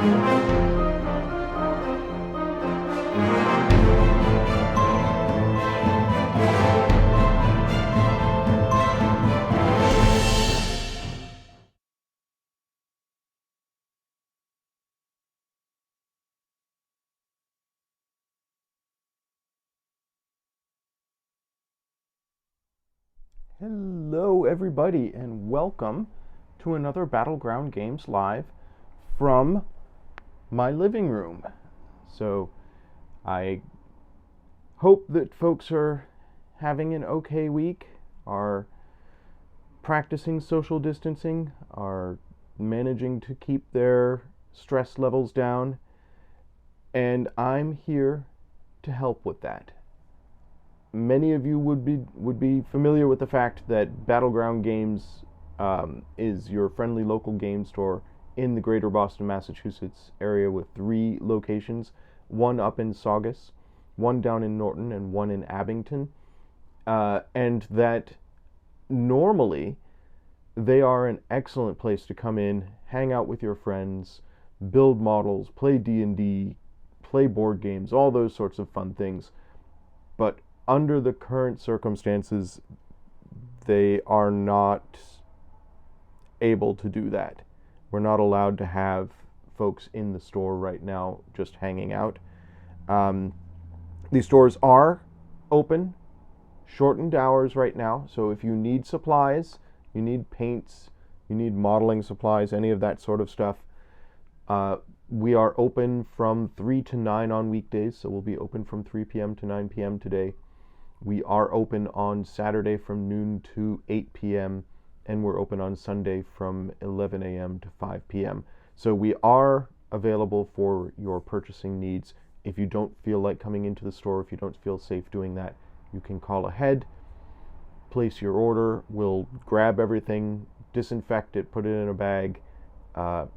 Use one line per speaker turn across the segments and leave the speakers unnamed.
Hello everybody and welcome to another Battleground Games Live from my living room. So I hope that folks are having an okay week, are practicing social distancing, are managing to keep their stress levels down, and I'm here to help with that. Many of you would be familiar with the fact that Battleground Games is your friendly local game store in the greater Boston, Massachusetts area with 3 locations, one up in Saugus, one down in Norton, and one in Abington, and that normally they are an excellent place to come in, hang out with your friends, build models, play D&D, play board games, all those sorts of fun things. But under the current circumstances, they are not able to do that. We're not allowed to have folks in the store right now just hanging out. These stores are open, shortened hours right now, so if you need supplies, you need paints, you need modeling supplies, any of that sort of stuff, we are open from 3 to 9 on weekdays, so we'll be open from 3 p.m. to 9 p.m. today. We are open on Saturday from noon to 8 p.m., and we're open on Sunday from 11 a.m. to 5 p.m. So we are available for your purchasing needs. If you don't feel like coming into the store, if you don't feel safe doing that, you can call ahead, place your order, we'll grab everything, disinfect it, put it in a bag,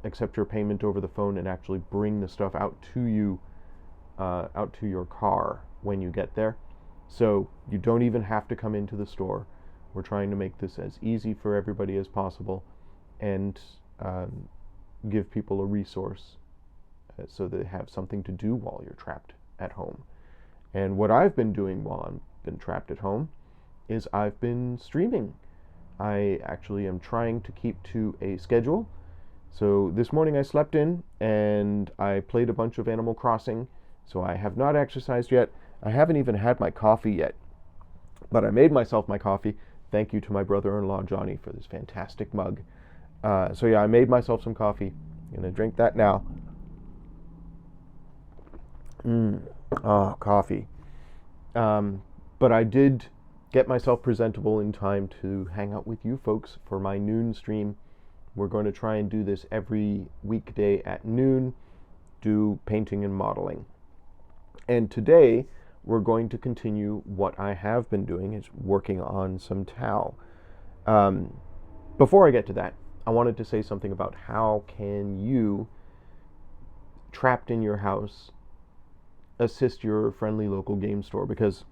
accept your payment over the phone, and actually bring the stuff out to you, out to your car when you get there. So you don't even have to come into the store. We're trying to make this as easy for everybody as possible and give people a resource so they have something to do while you're trapped at home. And what I've been doing while I've been trapped at home is I've been streaming. I actually am trying to keep to a schedule. So this morning I slept in and I played a bunch of Animal Crossing. So I have not exercised yet. I haven't even had my coffee yet, but I made myself my coffee. Thank you to my brother-in-law Johnny for this fantastic mug. So yeah, I made myself some coffee. I'm gonna drink that now. Coffee. But I did get myself presentable in time to hang out with you folks for my noon stream. We're going to try and do this every weekday at noon, do painting and modeling. And today, we're going to continue what I have been doing, is working on some Tau. Before I get to that, I wanted to say something about how can you, trapped in your house, assist your friendly local game store, because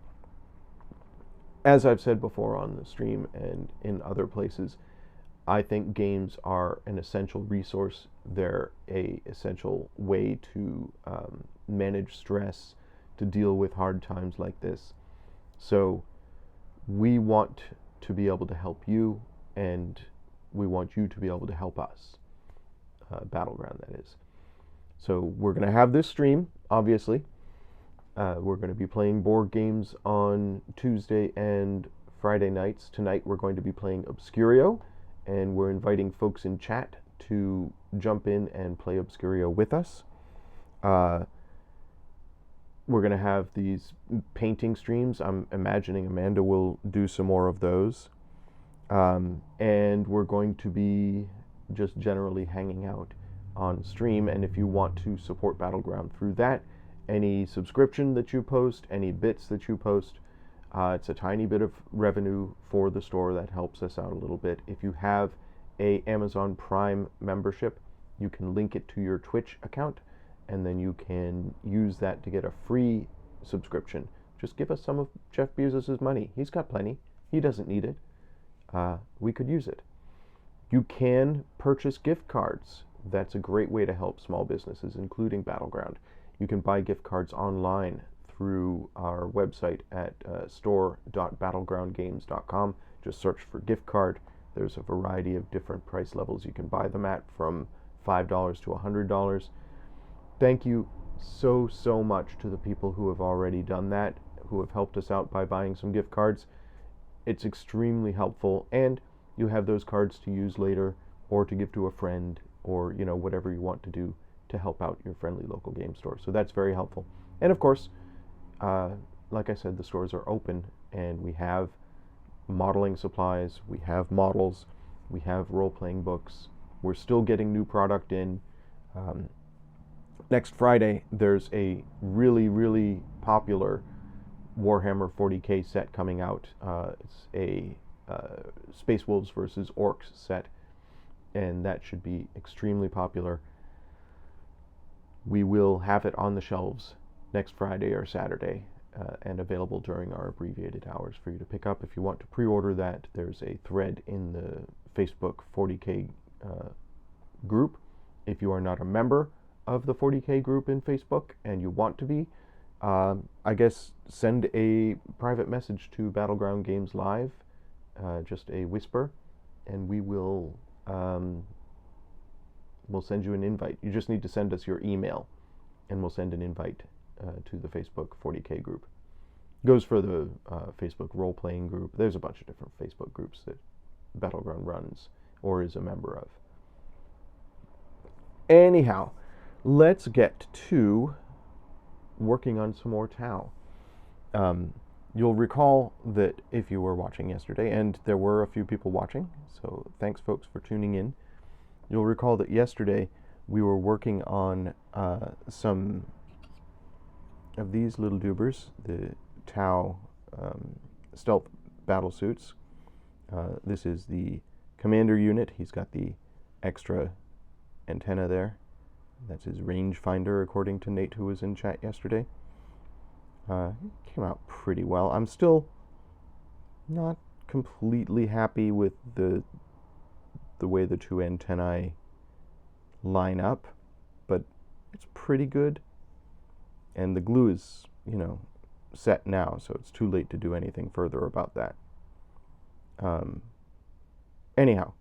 as I've said before on the stream and in other places, I think games are an essential resource. They're an essential way to manage stress, to deal with hard times like this. So we want to be able to help you, and we want you to be able to help us. Battleground, that is. So we're going to have this stream, obviously. We're going to be playing board games on Tuesday and Friday nights. Tonight we're going to be playing Obscurio, and we're inviting folks in chat to jump in and play Obscurio with us. We're going to have these painting streams. I'm imagining Amanda will do some more of those. And we're going to be just generally hanging out on stream. And if you want to support Battleground through that, any subscription that you post, any bits that you post, it's a tiny bit of revenue for the store that helps us out a little bit. If you have a Amazon Prime membership, you can link it to your Twitch account, and then you can use that to get a free subscription. Just give us some of Jeff Bezos' money. He's got plenty. He doesn't need it. We could use it. You can purchase gift cards That's a great way to help small businesses, including Battleground. You can buy gift cards online through our website at store.battlegroundgames.com. Just search for gift card. There's a variety of different price levels you can buy them at, from $5 to $100. Thank you so much to the people who have already done that, who have helped us out by buying some gift cards. It's extremely helpful, and you have those cards to use later, or to give to a friend, or whatever you want to do to help out your friendly local game store. So that's very helpful. And of course, like I said, the stores are open, and we have modeling supplies, we have models, we have role-playing books. We're still getting new product in. Next Friday, there's a really popular Warhammer 40k set coming out. It's a Space Wolves versus Orcs set, and that should be extremely popular. We will have it on the shelves next Friday or Saturday, and available during our abbreviated hours for you to pick up. If you want to pre-order that, there's a thread in the Facebook 40k group. If you are not a member of the 40k group in Facebook and you want to be, I guess send a private message to Battleground Games Live, just a whisper, and we will we'll send you an invite. You just need to send us your email, and we'll send an invite to the Facebook 40k group. Goes for the Facebook role-playing group. There's a bunch of different Facebook groups that Battleground runs or is a member of. Anyhow, let's get to working on some more Tau. You'll recall that if you were watching yesterday, and there were a few people watching, so thanks folks for tuning in. You'll recall that yesterday we were working on some of these little doobers, the Tau stealth battle suits. This is the commander unit. He's got the extra antenna there. That's his rangefinder, according to Nate, who was in chat yesterday. Came out pretty well. I'm still not completely happy with the way the two antennae line up, but it's pretty good. And the glue is, set now, so it's too late to do anything further about that. Anyhow,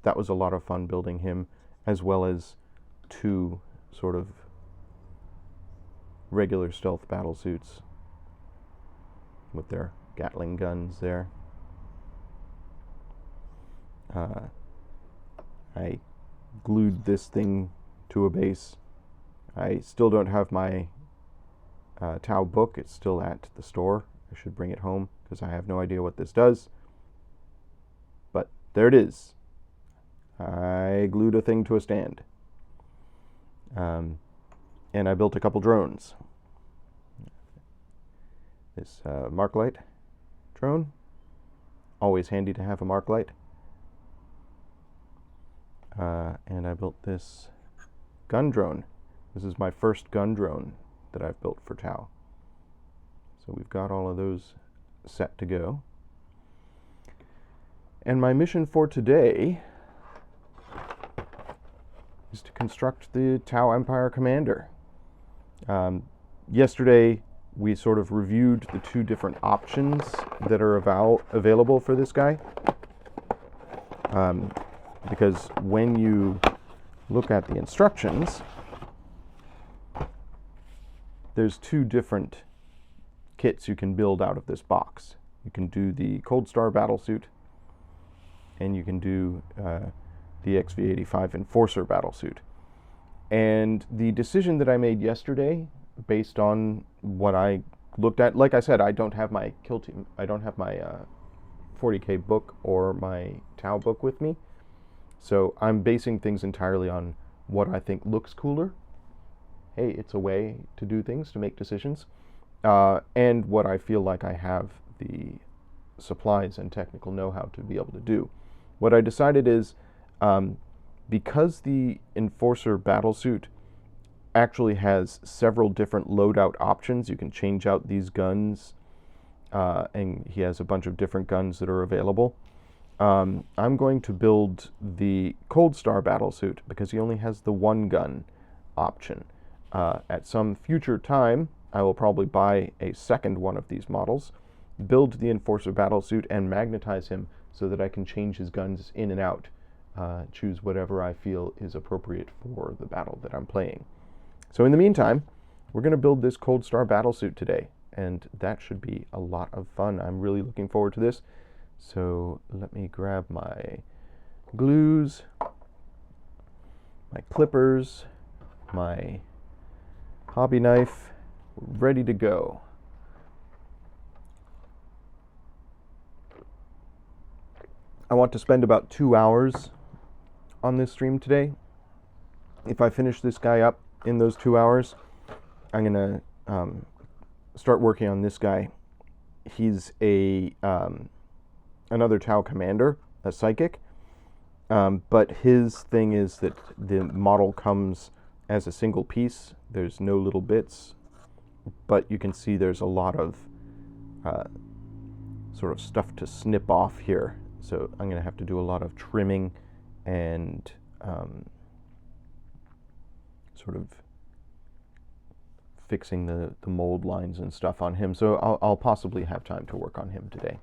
that was a lot of fun building him, as well as two sort of regular stealth battle suits with their Gatling guns there. I glued this thing to a base. I still don't have my Tau book. It's still at the store. I should bring it home because I have no idea what this does. But there it is. I glued a thing to a stand. And I built a couple drones. This MacLeod drone. Always handy to have a MacLeod. And I built this gun drone. This is my first gun drone that I've built for Tau. So we've got all of those set to go. And my mission for today is to construct the Tau Empire Commander. Yesterday we sort of reviewed the two different options that are available for this guy. Because when you look at the instructions, there's two different kits you can build out of this box. You can do the Cold Star Battlesuit, and you can do the XV-85 Enforcer Battlesuit. And the decision that I made yesterday, based on what I looked at, like I said, I don't have my Kill Team, I don't have my 40k book or my Tau book with me, so I'm basing things entirely on what I think looks cooler. Hey, it's a way to do things, to make decisions, and what I feel like I have the supplies and technical know-how to be able to do. What I decided is, because the Enforcer Battlesuit actually has several different loadout options, you can change out these guns, and he has a bunch of different guns that are available. I'm going to build the Cold Star battlesuit because he only has the one gun option. At some future time, I will probably buy a second one of these models, build the Enforcer battlesuit, and magnetize him so that I can change his guns in and out, choose whatever I feel is appropriate for the battle that I'm playing. So in the meantime, we're going to build this Cold Star battlesuit today, and that should be a lot of fun. I'm really looking forward to this. So let me grab my glues, my clippers, my hobby knife, ready to go. I want to spend about 2 hours on this stream today. If I finish this guy up in those 2 hours, I'm going to start working on this guy. He's another Tau commander, a psychic, but his thing is that the model comes as a single piece. There's no little bits, but you can see there's a lot of sort of stuff to snip off here. So I'm going to have to do a lot of trimming and sort of fixing the mold lines and stuff on him. So I'll possibly have time to work on him today.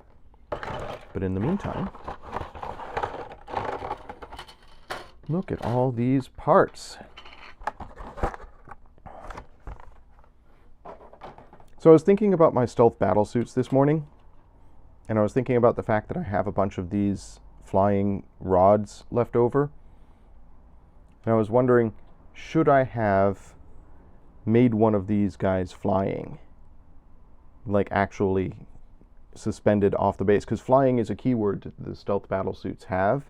But in the meantime, look at all these parts. So I was thinking about my stealth battlesuits this morning, and I was thinking about the fact that I have a bunch of these flying rods left over. And I was wondering, should I have made one of these guys flying? Like actually suspended off the base? Because flying is a keyword that the stealth battlesuits have.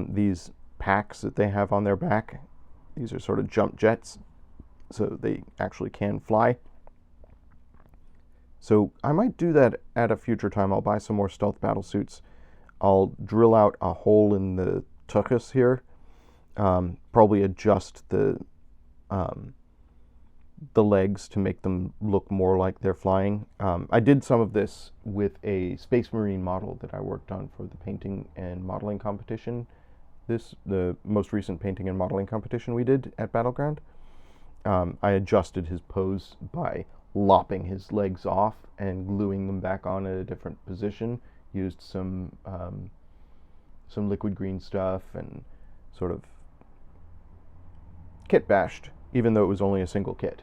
These packs that they have on their back, these are sort of jump jets, so they actually can fly. So I might do that at a future time. I'll buy some more stealth battlesuits. I'll drill out a hole in the tuchus here, probably adjust the legs to make them look more like they're flying. I did some of this with a Space Marine model that I worked on for the painting and modeling competition. The most recent painting and modeling competition we did at Battleground. I adjusted his pose by lopping his legs off and gluing them back on at a different position. Used some liquid green stuff and sort of kit bashed, even though it was only a single kit.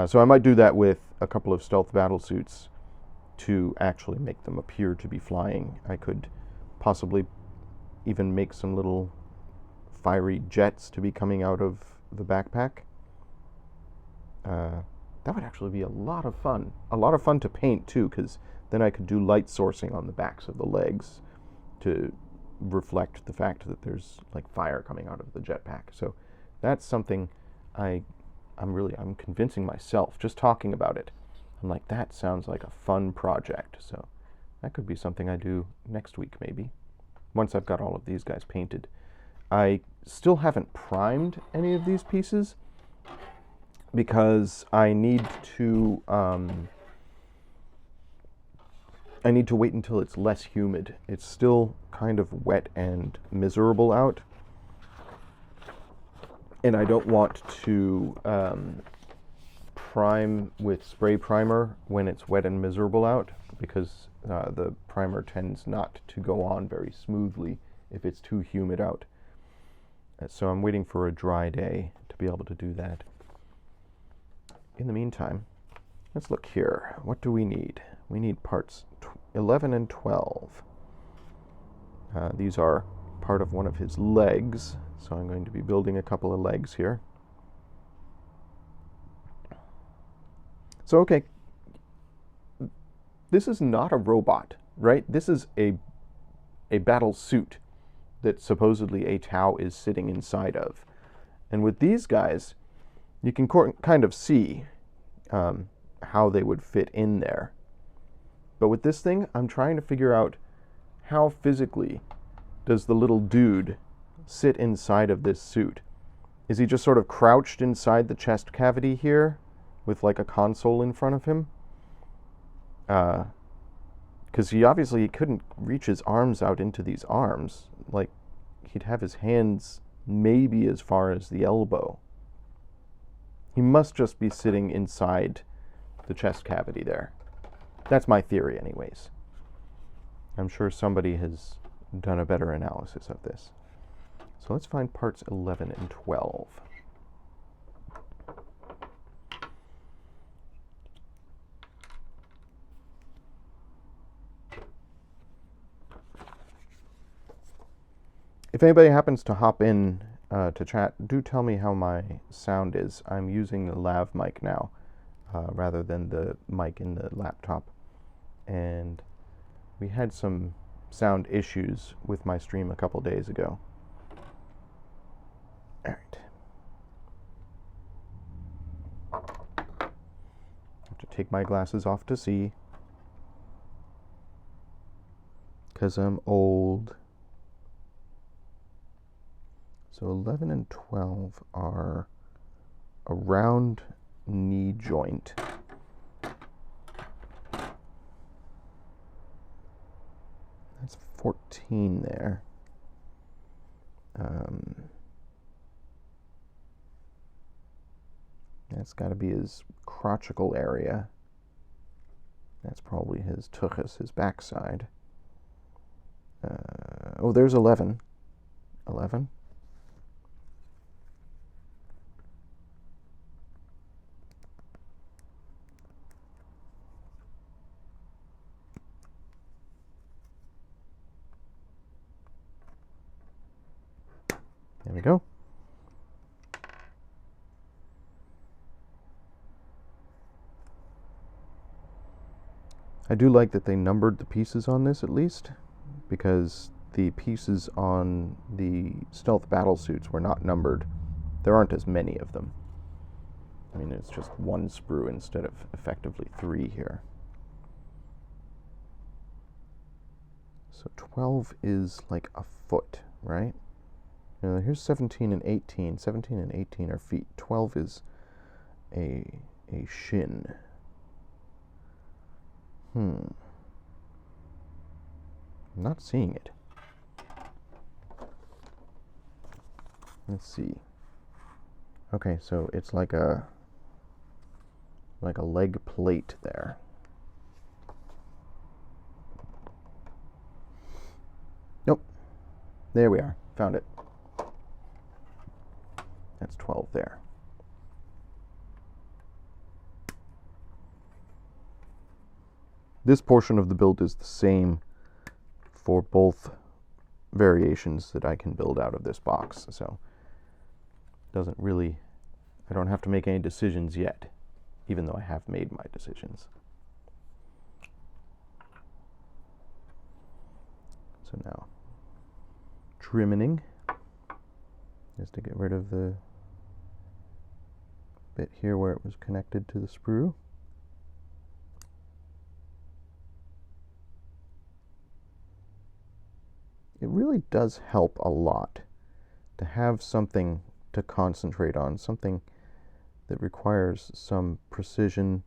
So I might do that with a couple of stealth battlesuits to actually make them appear to be flying. I could possibly even make some little fiery jets to be coming out of the backpack. That would actually be a lot of fun. A lot of fun to paint too, because then I could do light sourcing on the backs of the legs to reflect the fact that there's like fire coming out of the jetpack. So that's something I'm convincing myself, just talking about it. I'm like, that sounds like a fun project. So that could be something I do next week maybe, once I've got all of these guys painted. I still haven't primed any of these pieces because I need to wait until it's less humid. It's still kind of wet and miserable out, and I don't want to prime with spray primer when it's wet and miserable out, because the primer tends not to go on very smoothly if it's too humid out. So I'm waiting for a dry day to be able to do that. In the meantime, let's look here. What do we need? We need parts 11 and 12. These are part of one of his legs, so I'm going to be building a couple of legs here. So, okay, this is not a robot, right? This is a battle suit that supposedly a Tau is sitting inside of. And with these guys, you can kind of see how they would fit in there. But with this thing, I'm trying to figure out how physically does the little dude sit inside of this suit. Is he just sort of crouched inside the chest cavity here with like a console in front of him? Because Because he couldn't reach his arms out into these arms. Like, he'd have his hands maybe as far as the elbow. He must just be sitting inside the chest cavity there. That's my theory anyways. I'm sure somebody has done a better analysis of this. So let's find parts 11 and 12. If anybody happens to hop in to chat, do tell me how my sound is. I'm using the lav mic now rather than the mic in the laptop. And we had some sound issues with my stream a couple days ago. All right. Have to take my glasses off to see, because I'm old. So 11 and 12 are a round knee joint. That's 14 there. That's got to be his crotchical area. That's probably his tuchus, his backside. Oh, there's 11. 11. There we go. I do like that they numbered the pieces on this at least, because the pieces on the stealth battle suits were not numbered. There aren't as many of them. I mean, it's just one sprue instead of effectively 3 here. So 12 is like a foot, right? Now here's 17 and 18. 17 and 18 are feet. 12 is a shin. I'm not seeing it. Let's see. Okay, so it's like a leg plate there. Nope. There we are. Found it. That's 12 there. This portion of the build is the same for both variations that I can build out of this box, so doesn't really, I don't have to make any decisions yet, even though I have made my decisions. So now, trimming is to get rid of the bit here where it was connected to the sprue. It really does help a lot to have something to concentrate on, something that requires some precision,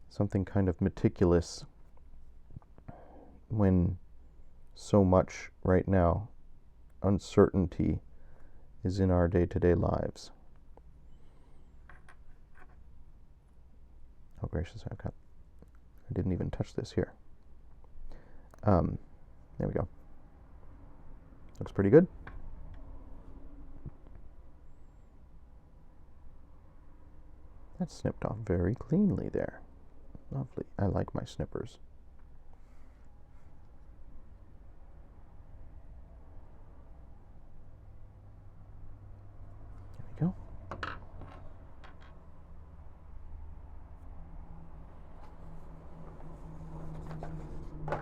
something kind of meticulous, when so much right now uncertainty is in our day-to-day lives. Oh gracious, I didn't even touch this here. There we go. Looks pretty good. That's snipped off very cleanly there. Lovely. I like my snippers. There we go.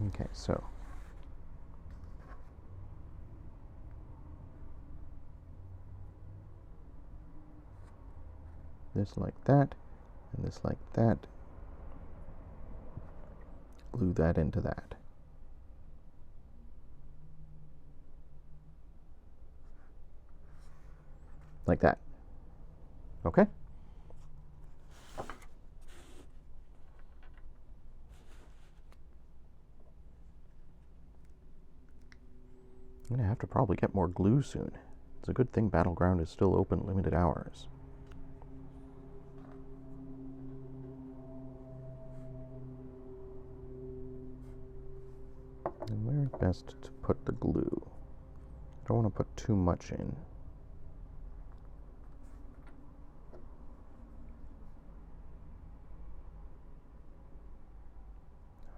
Okay, so this like that, and this like that. Glue that into that. Like that. Okay? should probably get more glue soon. It's a good thing Battleground is still open limited hours. And where best to put the glue? I don't want to put too much in.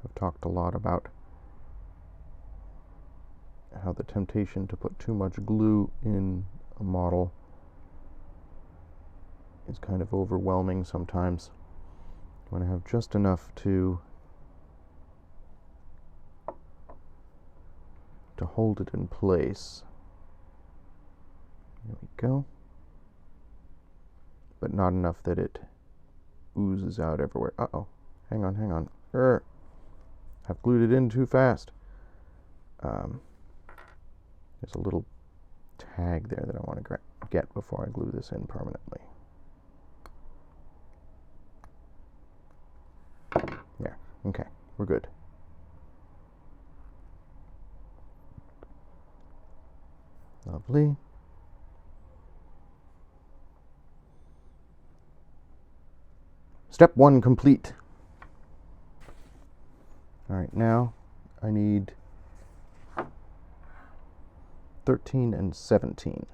I've talked a lot about how the temptation to put too much glue in a model is kind of overwhelming sometimes. You want to have just enough to hold it in place. There we go. But not enough that it oozes out everywhere. Uh-oh. Hang on. I've glued it in too fast. There's a little tag there that I want to get before I glue this in permanently. There. Okay. We're good. Lovely. Step 1 complete. All right, now I need 13 and 17.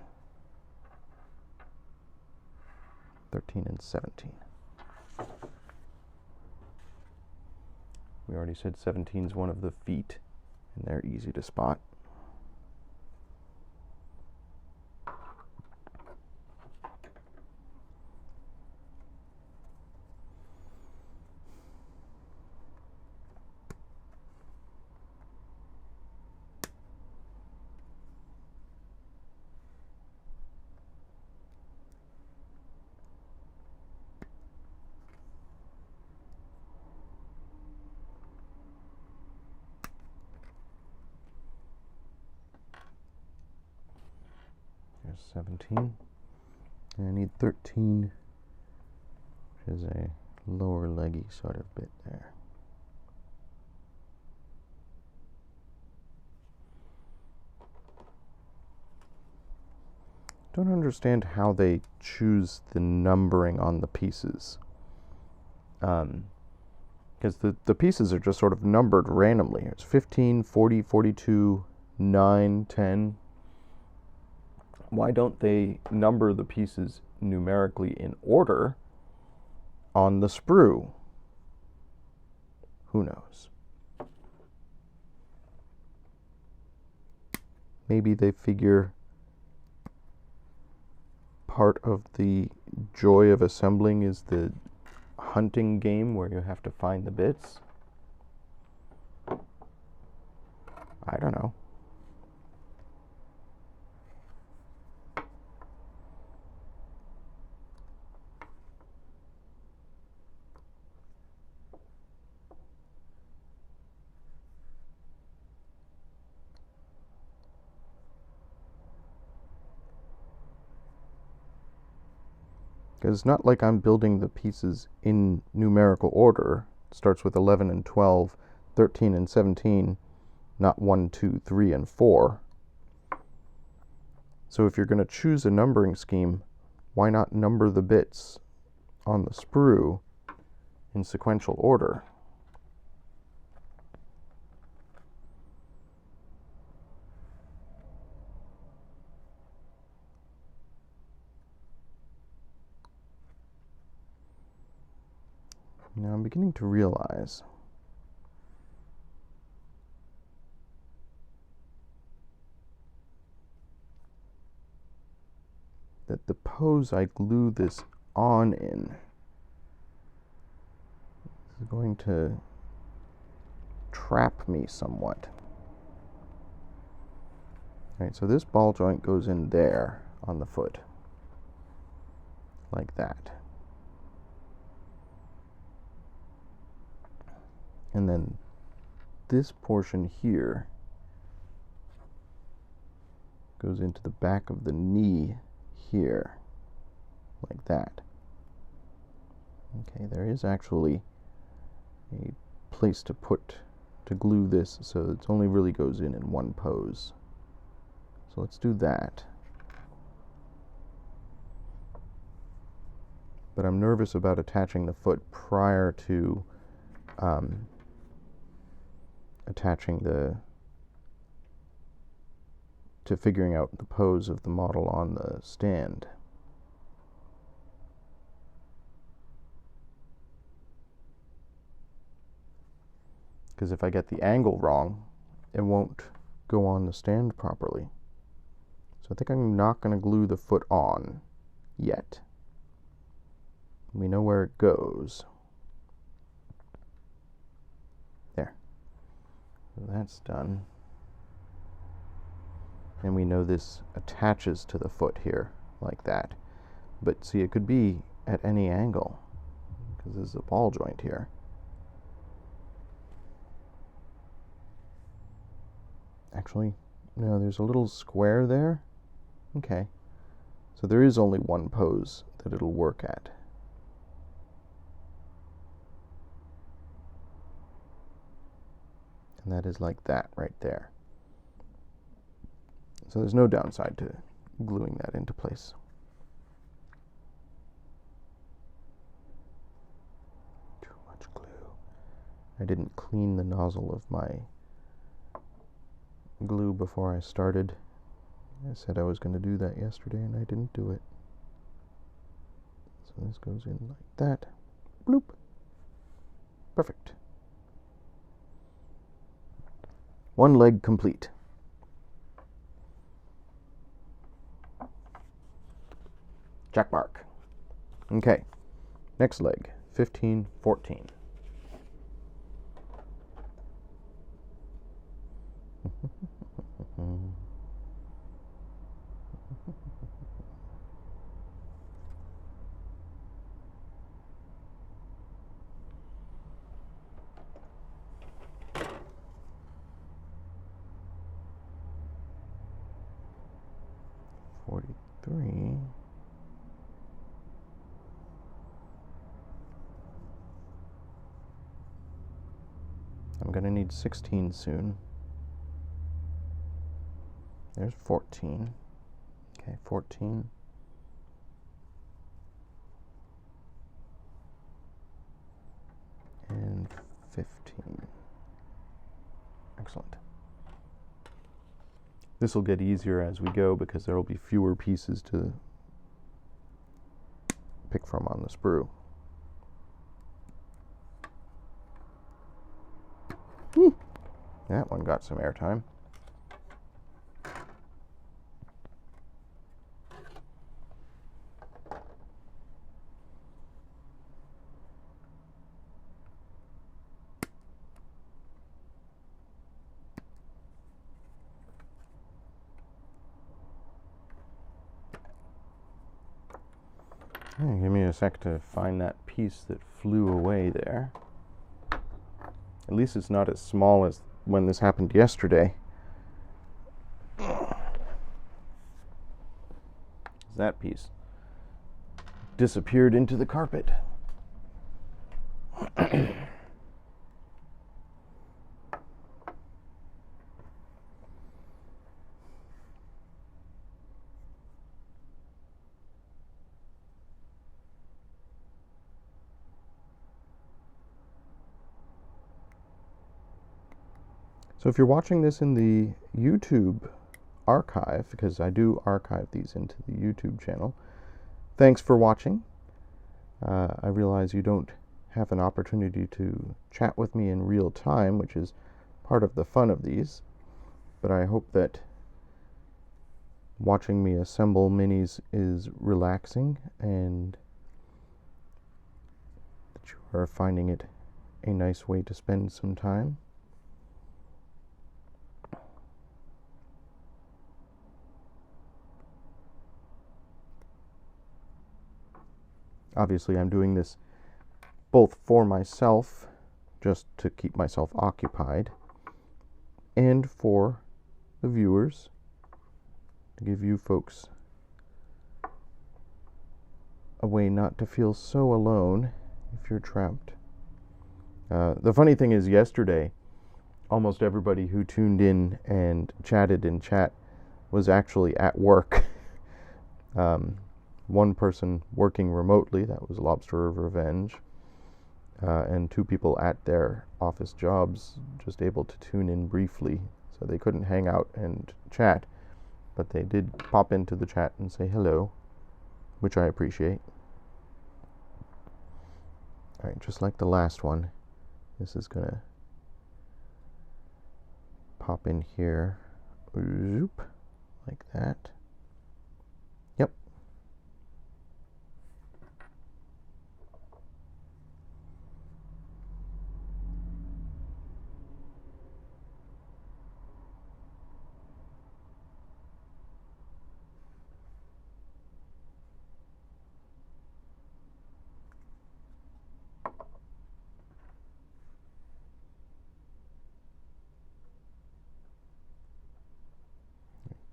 13 and 17. We already said 17 is one of the feet, and they're easy to spot. There's 17. And I need 13, which is a lower leggy sort of bit there. Don't understand how they choose the numbering on the pieces. Because the pieces are just sort of numbered randomly. It's 15, 40, 42, 9, 10. Why don't they number the pieces numerically in order on the sprue? Who knows? Maybe they figure part of the joy of assembling is the hunting game where you have to find the bits. I don't know. Because it's not like I'm building the pieces in numerical order. It starts with 11 and 12, 13 and 17, not 1, 2, 3, and 4. So if you're going to choose a numbering scheme, why not number the bits on the sprue in sequential order? Now I'm beginning to realize that the pose I glue this on in is going to trap me somewhat. All right, so this ball joint goes in there on the foot, like that. And then this portion here goes into the back of the knee here, like that. Okay, there is actually a place to glue this, so it only really goes in one pose. So let's do that. But I'm nervous about attaching the foot prior to figuring out the pose of the model on the stand. Because if I get the angle wrong, it won't go on the stand properly. So I think I'm not going to glue the foot on yet. We know where it goes. There. So that's done. And we know this attaches to the foot here, like that. But see, it could be at any angle, because there's a ball joint here. Actually, no, there's a little square there. Okay. So there is only one pose that it'll work at. And that is like that right there. So there's no downside to gluing that into place. Too much glue. I didn't clean the nozzle of my glue before I started. I said I was going to do that yesterday and I didn't do it. So this goes in like that. Bloop. Perfect. One leg complete. Check mark. Okay. Next leg. 15, 14. $43. I'm going to need 16 soon. There's 14. Okay, 14. And 15. Excellent. This will get easier as we go because there will be fewer pieces to pick from on the sprue. That one got some airtime. Give me a sec to find that piece that flew away there. At least it's not as small as when this happened yesterday. That piece disappeared into the carpet. So if you're watching this in the YouTube archive, because I do archive these into the YouTube channel, thanks for watching. I realize you don't have an opportunity to chat with me in real time, which is part of the fun of these, but I hope that watching me assemble minis is relaxing and that you are finding it a nice way to spend some time. Obviously, I'm doing this both for myself, just to keep myself occupied, and for the viewers, to give you folks a way not to feel so alone if you're trapped. The funny thing is, yesterday, almost everybody who tuned in and chatted in chat was actually at work. One person working remotely, that was Lobster of Revenge, and 2 people at their office jobs just able to tune in briefly. So they couldn't hang out and chat, but they did pop into the chat and say hello, which I appreciate. Alright, just like the last one, this is going to pop in here, zoop, like that. Yep.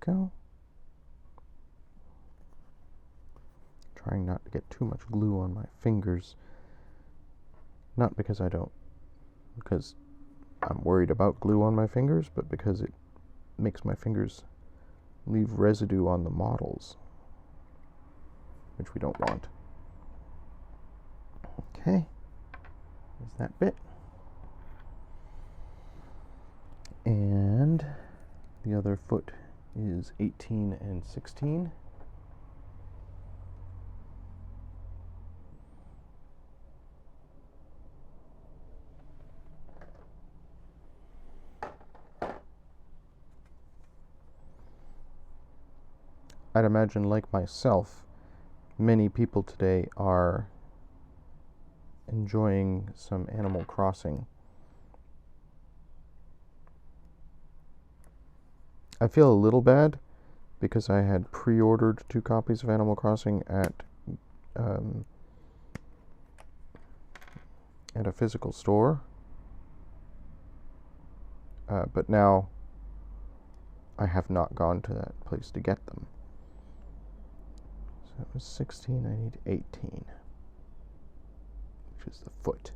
Go. Trying not to get too much glue on my fingers. Not because because I'm worried about glue on my fingers, but because it makes my fingers leave residue on the models, which we don't want. Okay, there's that bit. And the other foot is 18 and 16. I'd imagine, like myself, many people today are enjoying some Animal Crossing. I feel a little bad because I had pre-ordered 2 copies of Animal Crossing at a physical store, but now I have not gone to that place to get them. So it was 16, I need 18, which is the foot.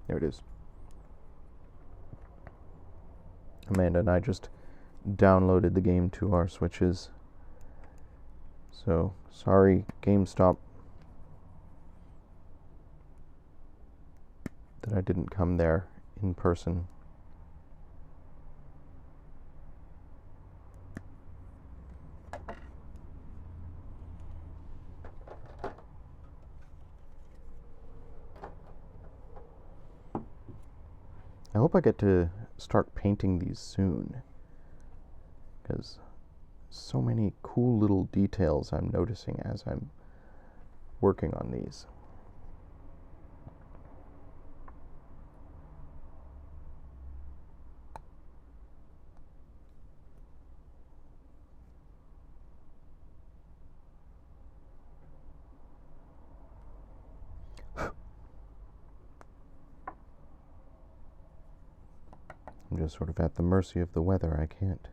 There it is. Amanda and I just downloaded the game to our Switches. So, sorry, GameStop, that I didn't come there in person. I hope I get to start painting these soon, because so many cool little details I'm noticing as I'm working on these. I'm just sort of at the mercy of the weather. I can't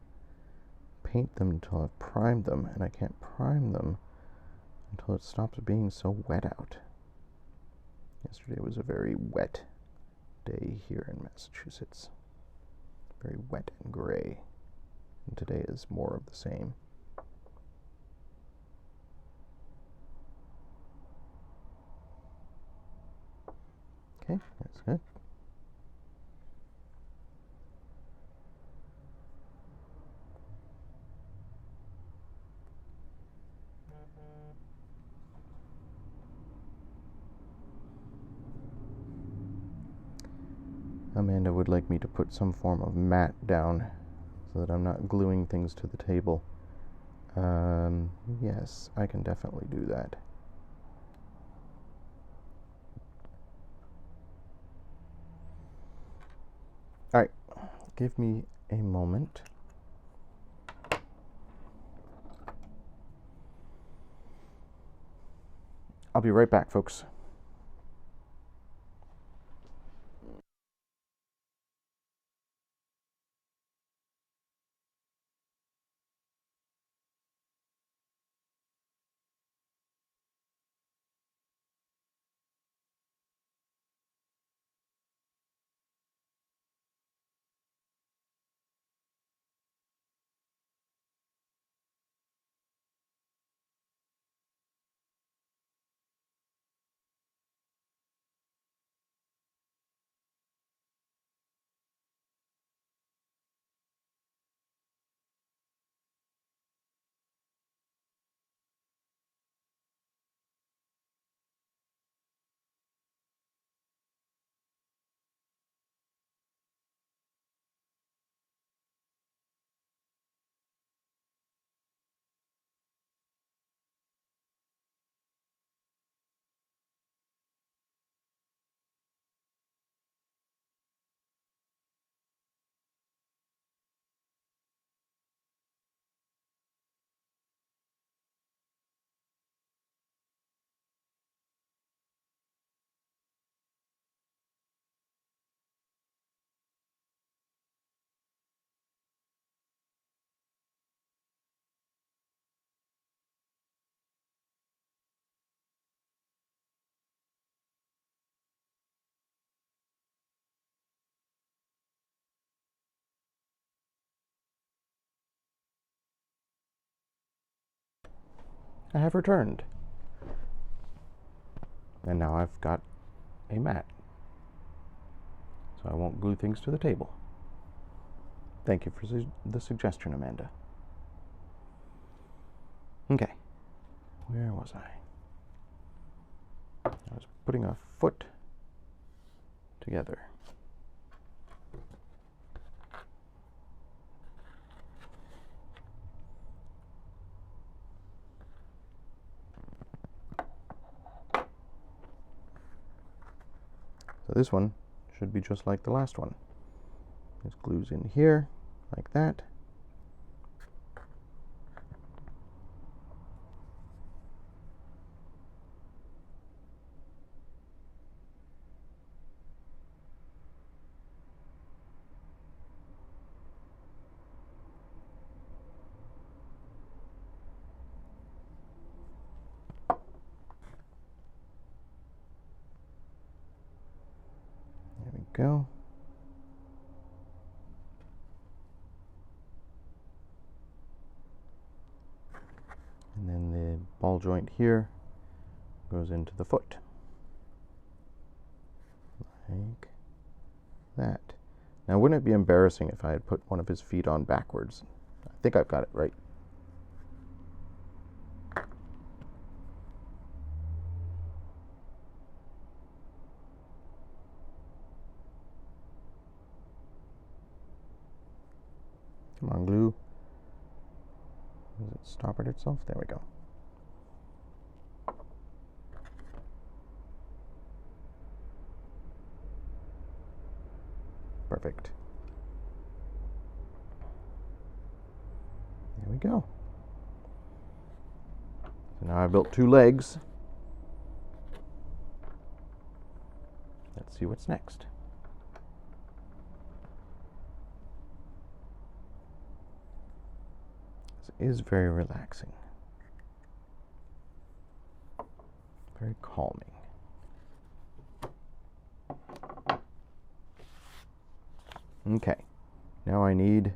paint them until I've primed them, and I can't prime them until it stops being so wet out. Yesterday was a very wet day here in Massachusetts. Very wet and gray. And today is more of the same. Okay, that's good. Amanda would like me to put some form of mat down so that I'm not gluing things to the table. Yes, I can definitely do that. Alright, give me a moment. I'll be right back, folks. I have returned. And now I've got a mat. So I won't glue things to the table. Thank you for the suggestion, Amanda. Okay. Where was I? I was putting a foot together. So this one should be just like the last one. This glues in here, like that. There we go. And then the ball joint here goes into the foot. Like that. Now, wouldn't it be embarrassing if I had put one of his feet on backwards? I think I've got it right. Come on, glue. Does it stop it itself? There we go. Perfect. There we go. So now I built 2 legs. Let's see what's next. This is very relaxing. Very calming. Okay, now I need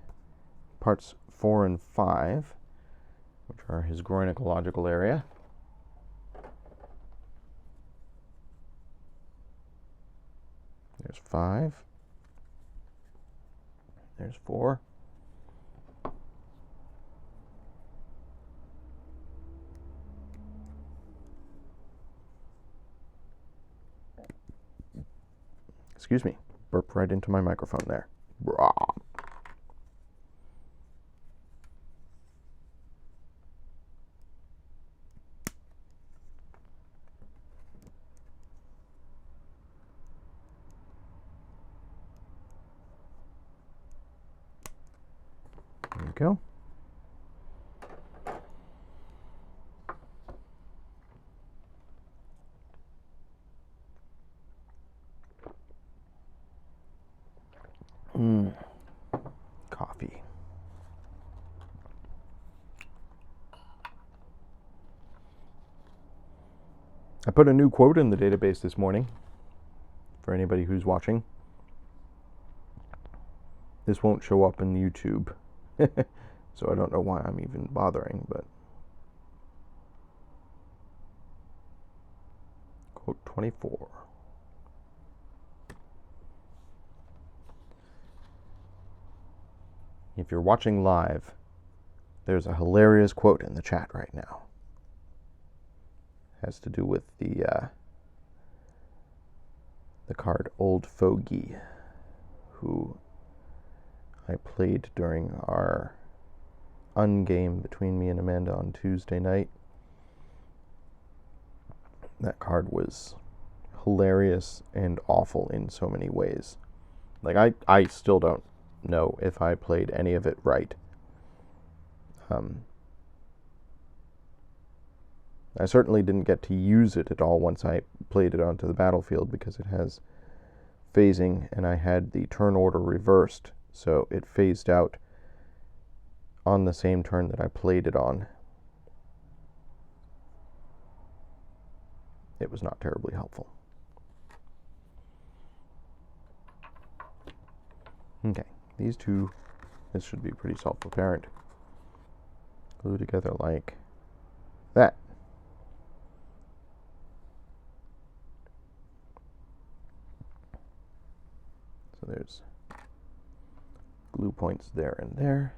parts 4 and 5, which are his groinecological area. There's 5. There's 4. Excuse me, burp right into my microphone there. Blah. There we go. Coffee. I put a new quote in the database this morning for anybody who's watching. This won't show up in YouTube, so I don't know why I'm even bothering, but quote 24. If you're watching live, there's a hilarious quote in the chat right now. It has to do with the card Old Fogey, who I played during our ungame between me and Amanda on Tuesday night. That card was hilarious and awful in so many ways. Like, I still don't know if I played any of it right. I certainly didn't get to use it at all once I played it onto the battlefield, because it has phasing, and I had the turn order reversed, so it phased out on the same turn that I played it on. It was not terribly helpful. Okay. These two, this should be pretty self-apparent. Glue together like that. So there's glue points there and there.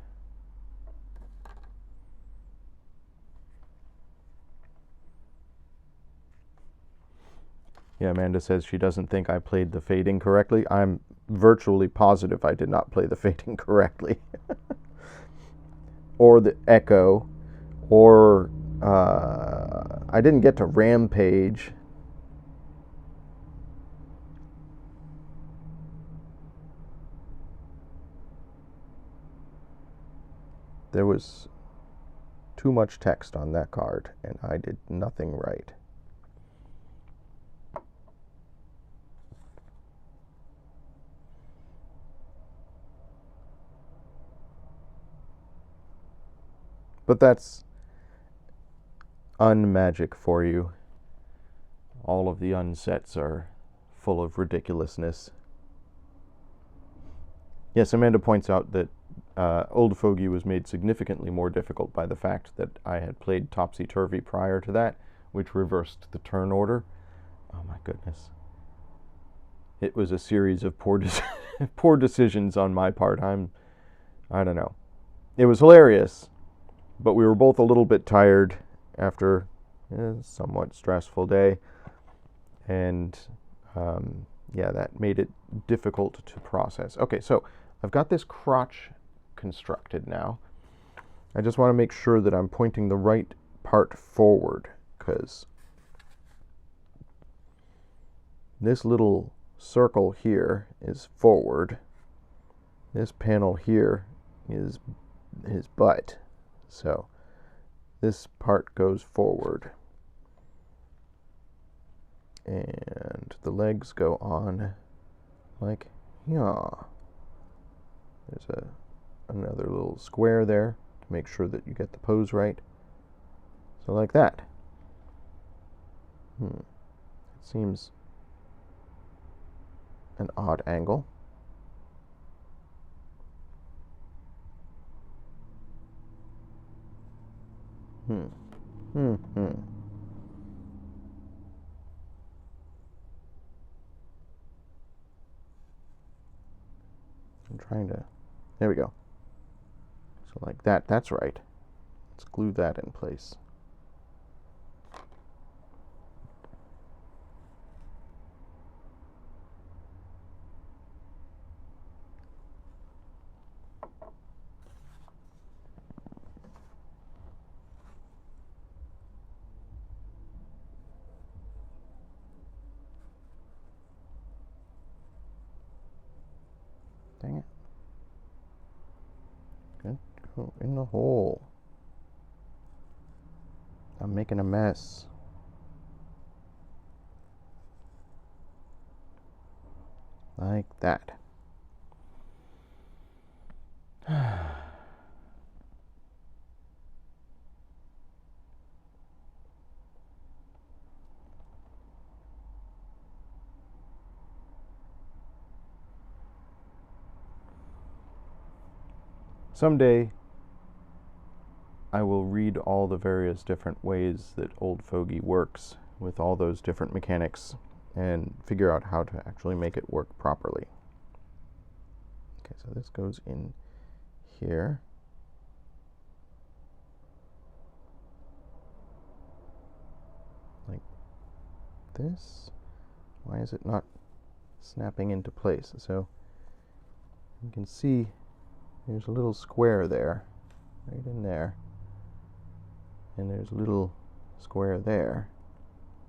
Yeah, Amanda says she doesn't think I played the fading correctly. I'm virtually positive I did not play the fading correctly. Or the echo, or I didn't get to rampage. There was too much text on that card, and I did nothing right. But that's unmagic for you. All of the unsets are full of ridiculousness. Yes, Amanda points out that Old Fogey was made significantly more difficult by the fact that I had played Topsy-Turvy prior to that, which reversed the turn order. Oh my goodness. It was a series of poor decisions on my part. I don't know. It was hilarious, but we were both a little bit tired after a somewhat stressful day. And yeah, that made it difficult to process. Okay, so I've got this crotch constructed now. I just want to make sure that I'm pointing the right part forward, because this little circle here is forward. This panel here is his butt. So this part goes forward. And the legs go on like, yeah. There's another little square there to make sure that you get the pose right. So like that. It seems an odd angle. I'm trying to, there we go. So like that, that's right. Let's glue that in place. Dang it. Good. Go in the hole. I'm making a mess. Like that. Someday, I will read all the various different ways that Old Fogey works with all those different mechanics and figure out how to actually make it work properly. Okay, so this goes in here. Like this. Why is it not snapping into place? So you can see there's a little square there, right in there. And there's a little square there.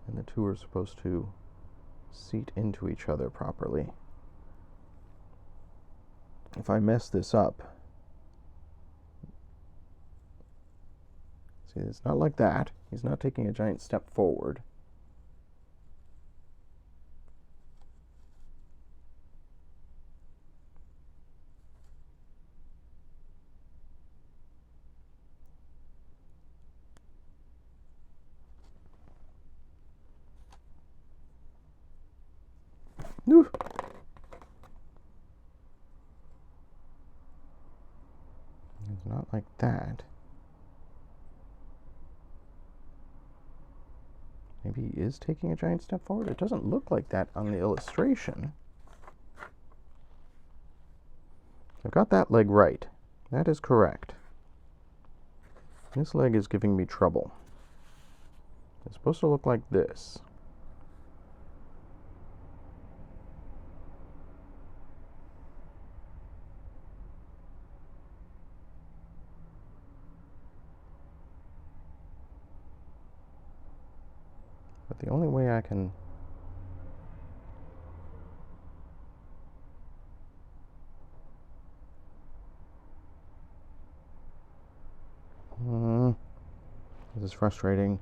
And the two are supposed to seat into each other properly. If I mess this up, see, it's not like that. He's not taking a giant step forward. Oof. It's not like that. Maybe he is taking a giant step forward. It doesn't look like that on the illustration. I've got that leg right. That is correct. This leg is giving me trouble. It's supposed to look like this. But the only way I can this is frustrating.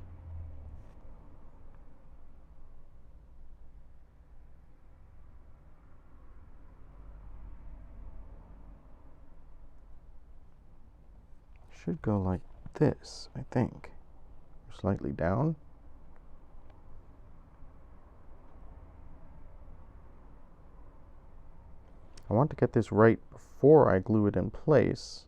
Should go like this, I think. Slightly down. I want to get this right before I glue it in place.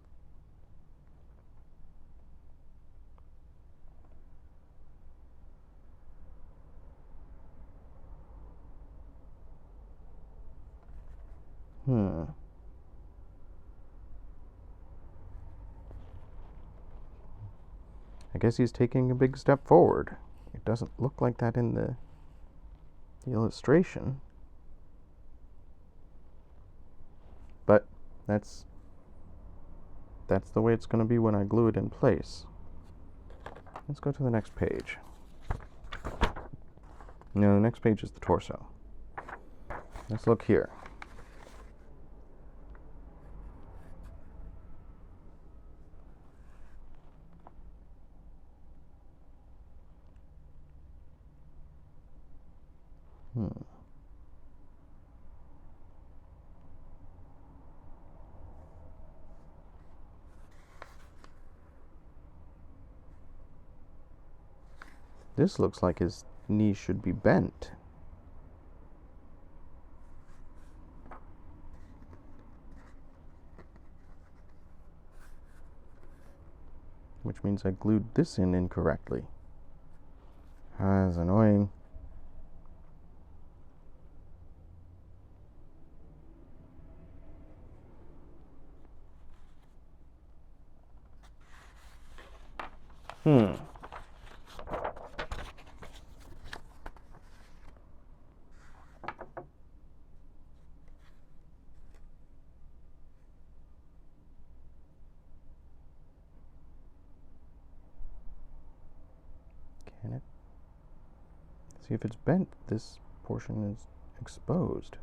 I guess he's taking a big step forward. It doesn't look like that in the illustration. But that's the way it's going to be when I glue it in place. Let's go to the next page. No, the next page is the torso. Let's look here. This looks like his knee should be bent. Which means I glued this in incorrectly. That's annoying. Can it? See if it's bent. This portion is exposed.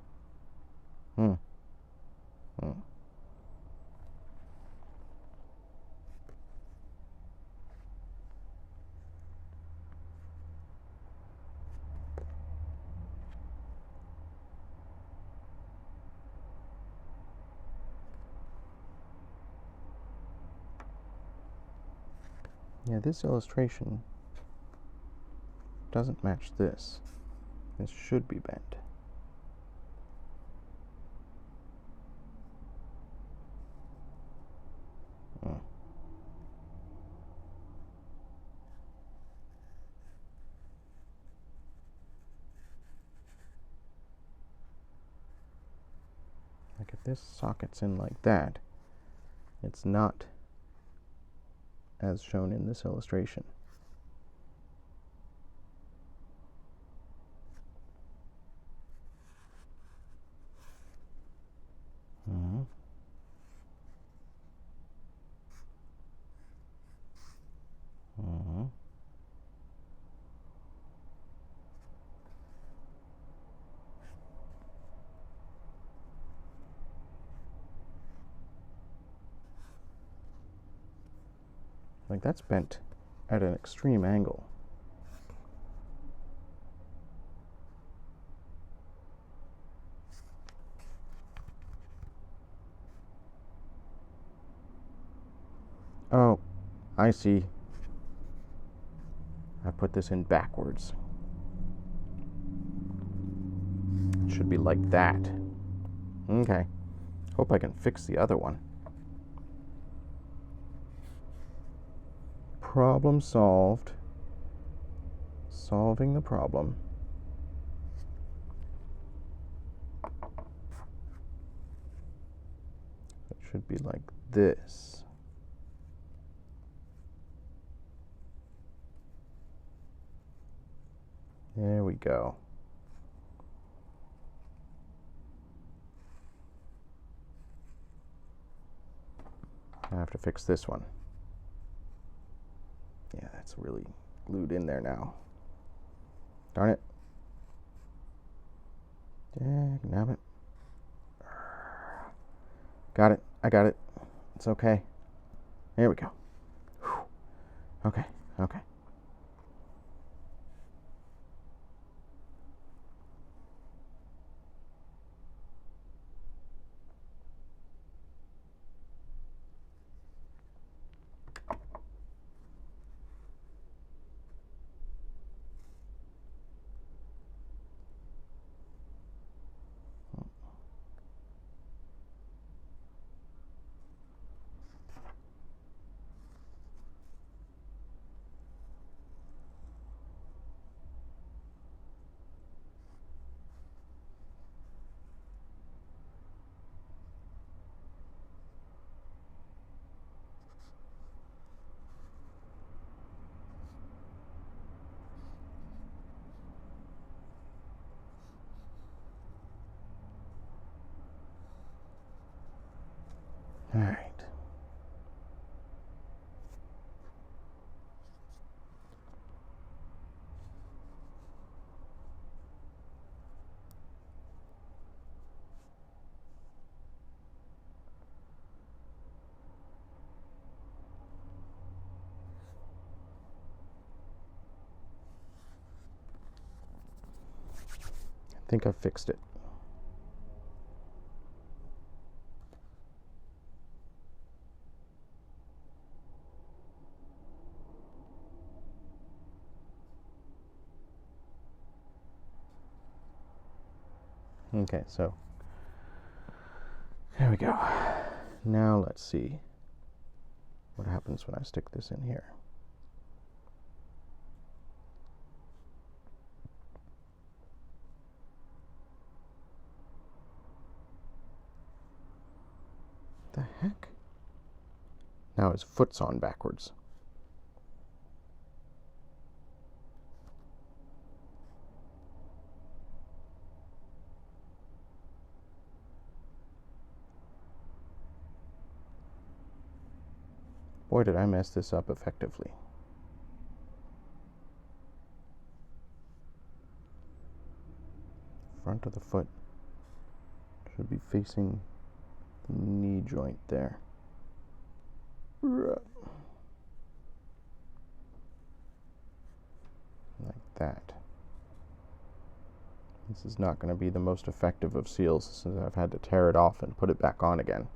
Yeah, this illustration doesn't match this. This should be bent. Like if this socket's in like that, it's not as shown in this illustration. Like that's bent at an extreme angle. Oh, I see. I put this in backwards. It should be like that. Okay. Hope I can fix the other one. Problem solved. Solving the problem. It should be like this. There we go. I have to fix this one. Yeah, that's really glued in there now. Darn it. Damn it. Got it. I got it. It's okay. There we go. Whew. Okay. Okay. All right. I think I fixed it. Okay, so there we go. Now let's see what happens when I stick this in here. The heck? Now his foot's on backwards. Boy, did I mess this up effectively. Front of the foot should be facing the knee joint there. Like that. This is not going to be the most effective of seals since I've had to tear it off and put it back on again.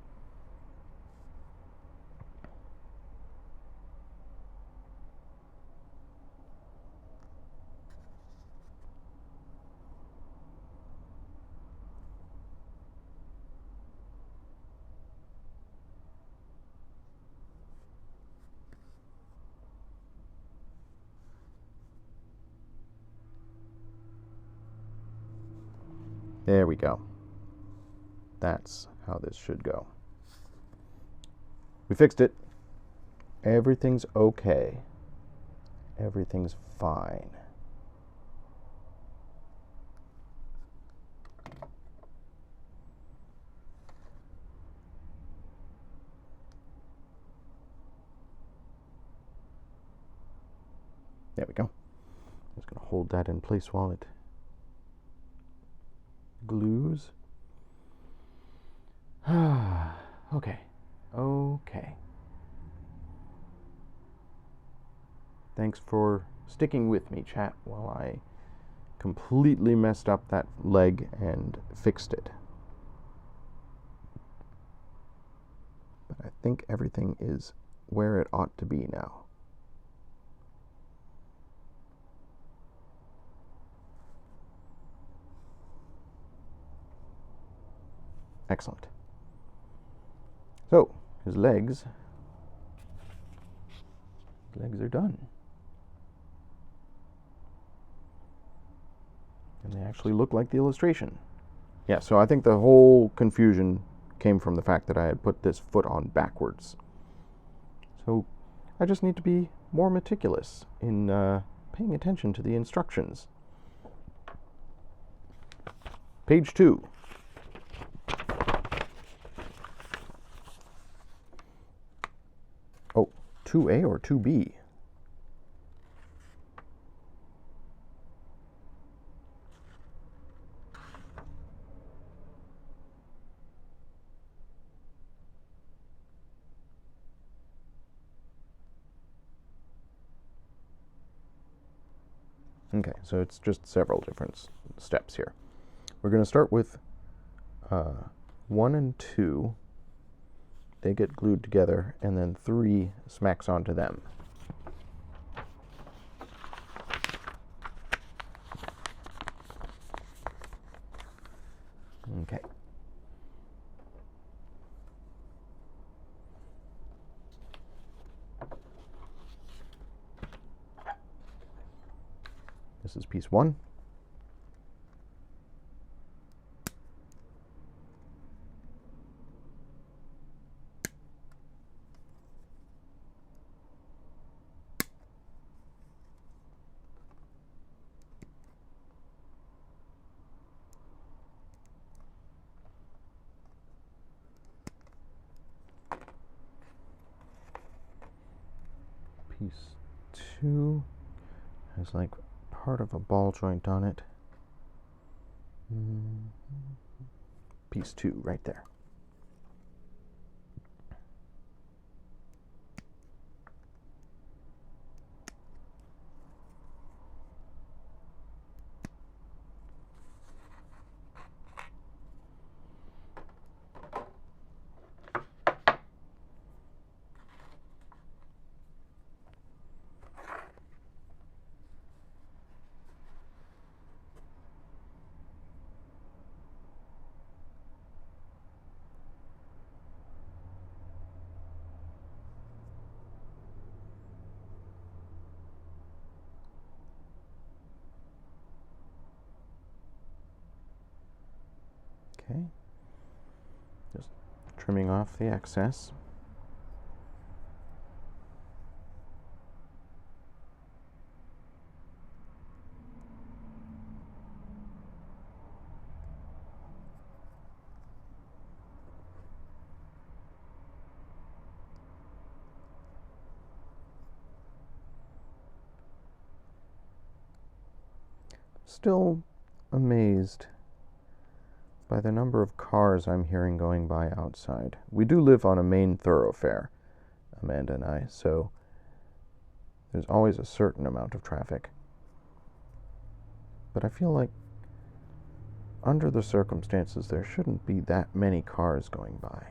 There we go. That's how this should go. We fixed it. Everything's okay. Everything's fine. There we go. Just going to hold that in place while it glues. Okay. Okay. Thanks for sticking with me, chat, while I completely messed up that leg and fixed it. But I think everything is where it ought to be now. Excellent. So, his legs are done. And they actually look like the illustration. Yeah, so I think the whole confusion came from the fact that I had put this foot on backwards. So I just need to be more meticulous in paying attention to the instructions. Page 2. Oh, 2A or 2B? Okay, so it's just several different steps here. We're going to start with 1 and 2. They get glued together, and then 3 smacks onto them. Okay. This is piece 1. Piece 2 has like part of a ball joint on it. Piece 2 right there. Okay, just trimming off the excess. Still amazed by the number of cars I'm hearing going by outside. We do live on a main thoroughfare, Amanda and I, so there's always a certain amount of traffic. But I feel like under the circumstances, there shouldn't be that many cars going by.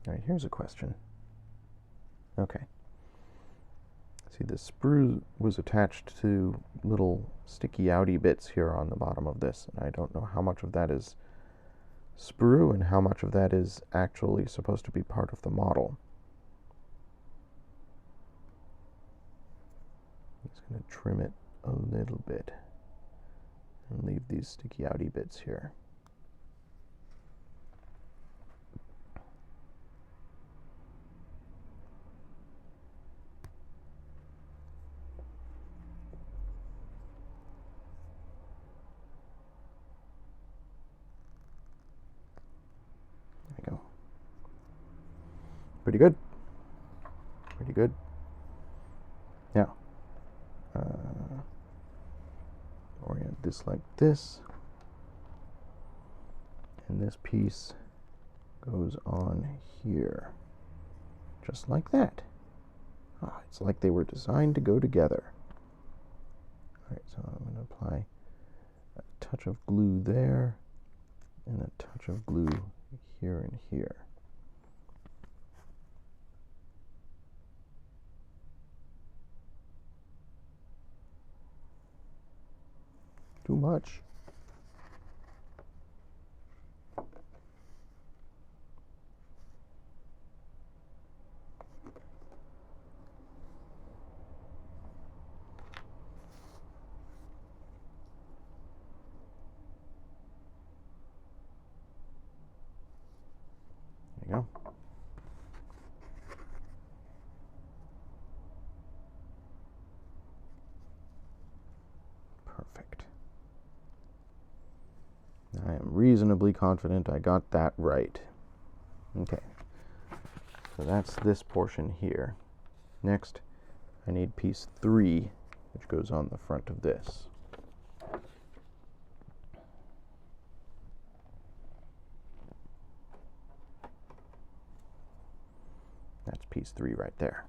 All right, here's a question. Okay. See, the sprue was attached to little sticky outy bits here on the bottom of this, and I don't know how much of that is sprue and how much of that is actually supposed to be part of the model. I'm just going to trim it a little bit and leave these sticky outy bits here. Pretty good. Pretty good. Now, orient this like this. And this piece goes on here. Just like that. It's like they were designed to go together. Alright, so I'm going to apply a touch of glue there and a touch of glue here and here. Too much. I am reasonably confident I got that right. Okay, so that's this portion here. Next, I need piece 3, which goes on the front of this. That's piece 3 right there.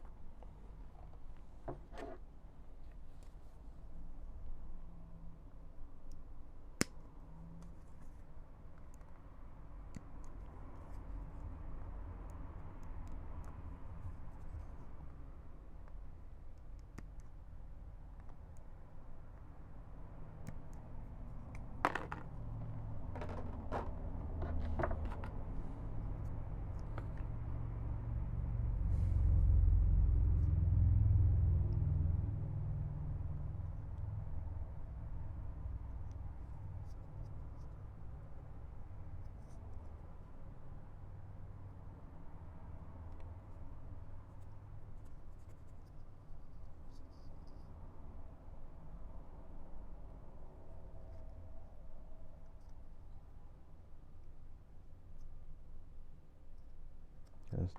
Just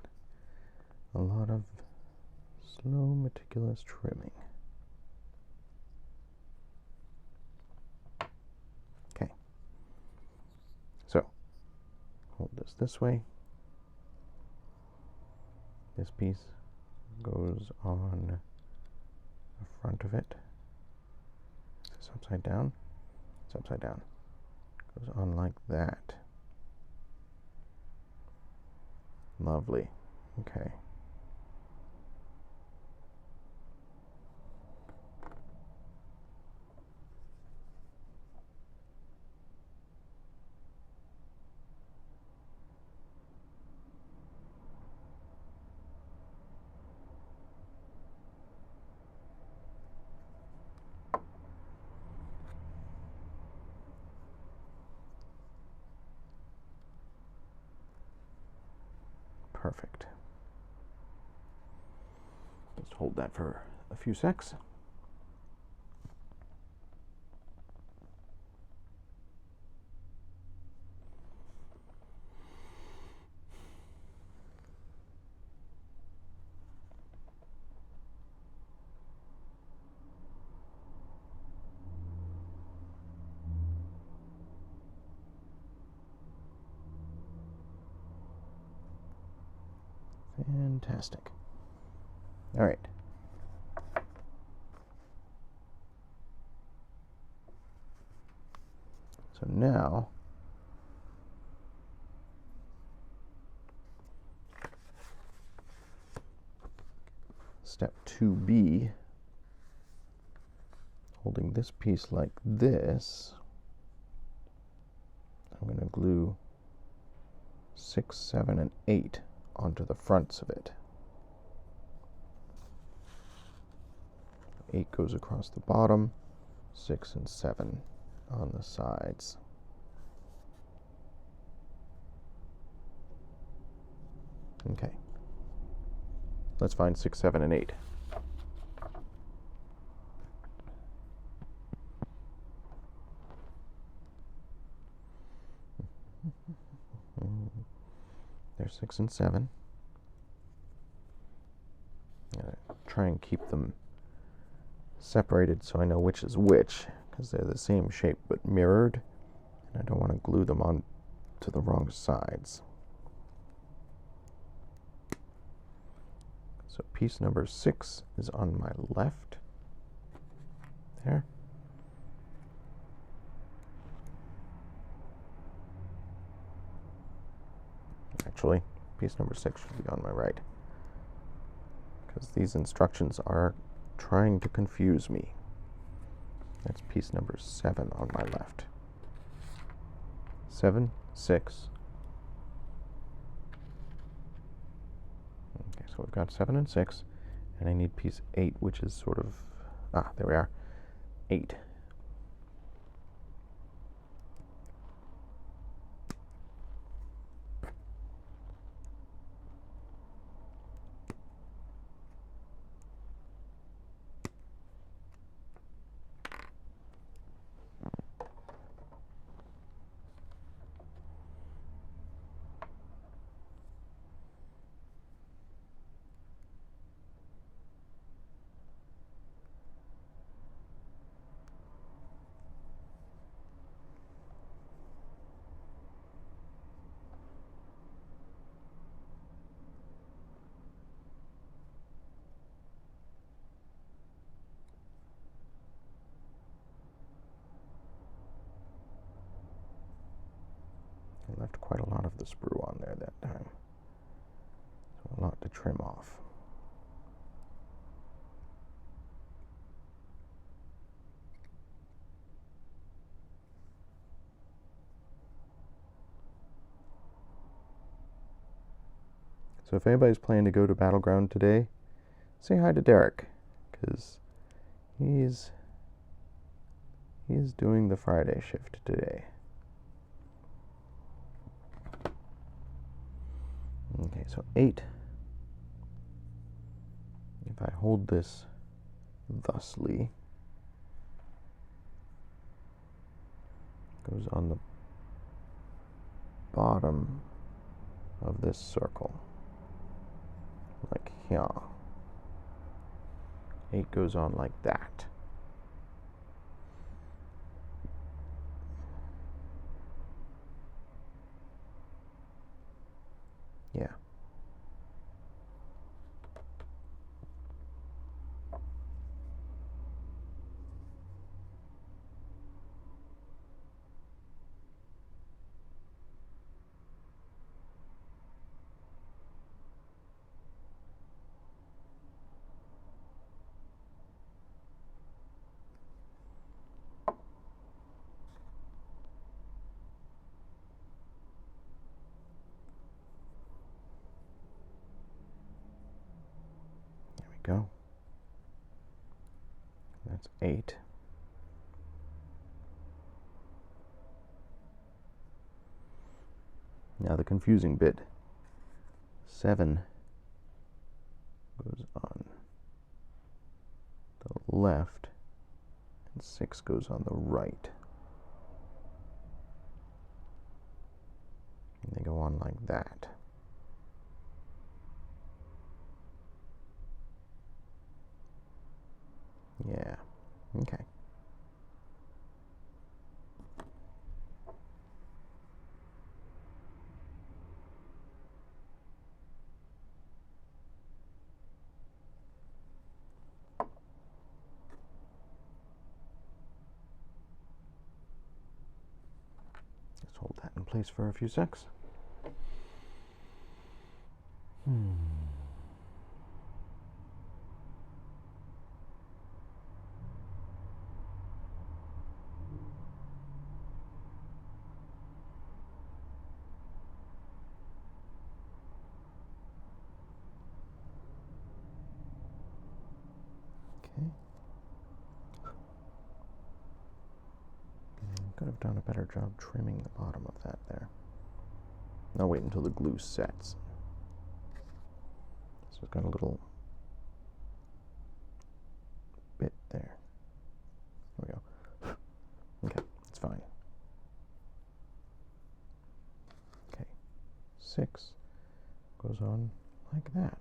a lot of slow, meticulous trimming. Okay. So, hold this way. This piece goes on the front of it. Is this upside down? It's upside down. Goes on like that. Lovely. Okay. Perfect. Just hold that for a few secs. Fantastic. All right. So now, step 2B, holding this piece like this, I'm going to glue 6, 7, and 8 onto the fronts of it. 8 goes across the bottom, 6 and 7 on the sides. Okay. Let's find 6, 7, and 8. There's 6 and 7. Try and keep them separated so I know which is which, because they're the same shape but mirrored, and I don't want to glue them on to the wrong sides. So piece number 6 is on my left. There. Actually, piece number 6 should be on my right, because these instructions are trying to confuse me. That's piece number 7 on my left. 7, 6. Okay, so we've got 7 and 6, and I need piece 8, which is sort of, there we are, 8. I left quite a lot of the sprue on there that time. So a lot to trim off. So if anybody's planning to go to Battleground today, say hi to Derek, because he's doing the Friday shift today. Okay, so 8. If I hold this thusly, goes on the bottom of this circle. Like here. 8 goes on like that. Yeah. Go. That's 8. Now the confusing bit. 7 goes on the left, and 6 goes on the right. And they go on like that. Yeah, okay. Just hold that in place for a few secs. Could have done a better job trimming the bottom of that there. I'll wait until the glue sets. So it's got a little bit there. There we go. Okay, it's fine. Okay, 6 goes on like that.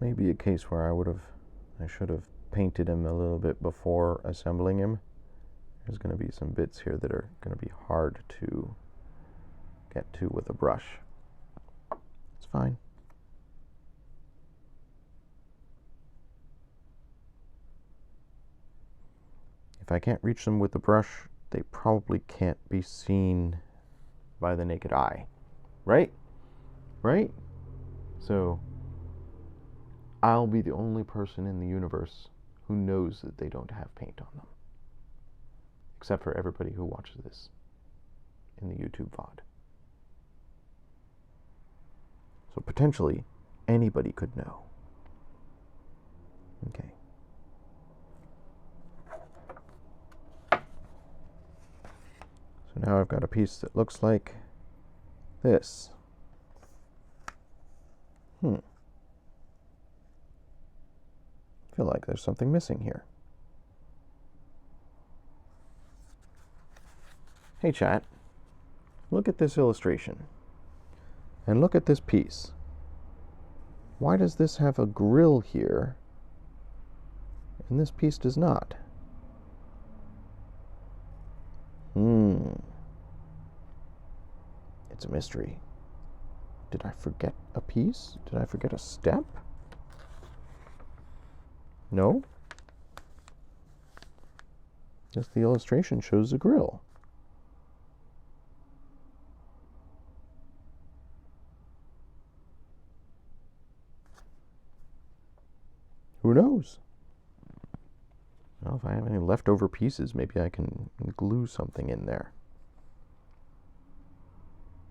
May be a case where I should have painted him a little bit before assembling him. There's going to be some bits here that are going to be hard to get to with a brush. It's fine. If I can't reach them with the brush, they probably can't be seen by the naked eye. Right? Right? So I'll be the only person in the universe who knows that they don't have paint on them. Except for everybody who watches this in the YouTube VOD. So potentially, anybody could know. Okay. So now I've got a piece that looks like this. I feel like there's something missing here. Hey chat, look at this illustration. And look at this piece. Why does this have a grill here and this piece does not? It's a mystery. Did I forget a piece? Did I forget a step? No? Just the illustration shows a grill. Who knows? Well, if I have any leftover pieces, maybe I can glue something in there.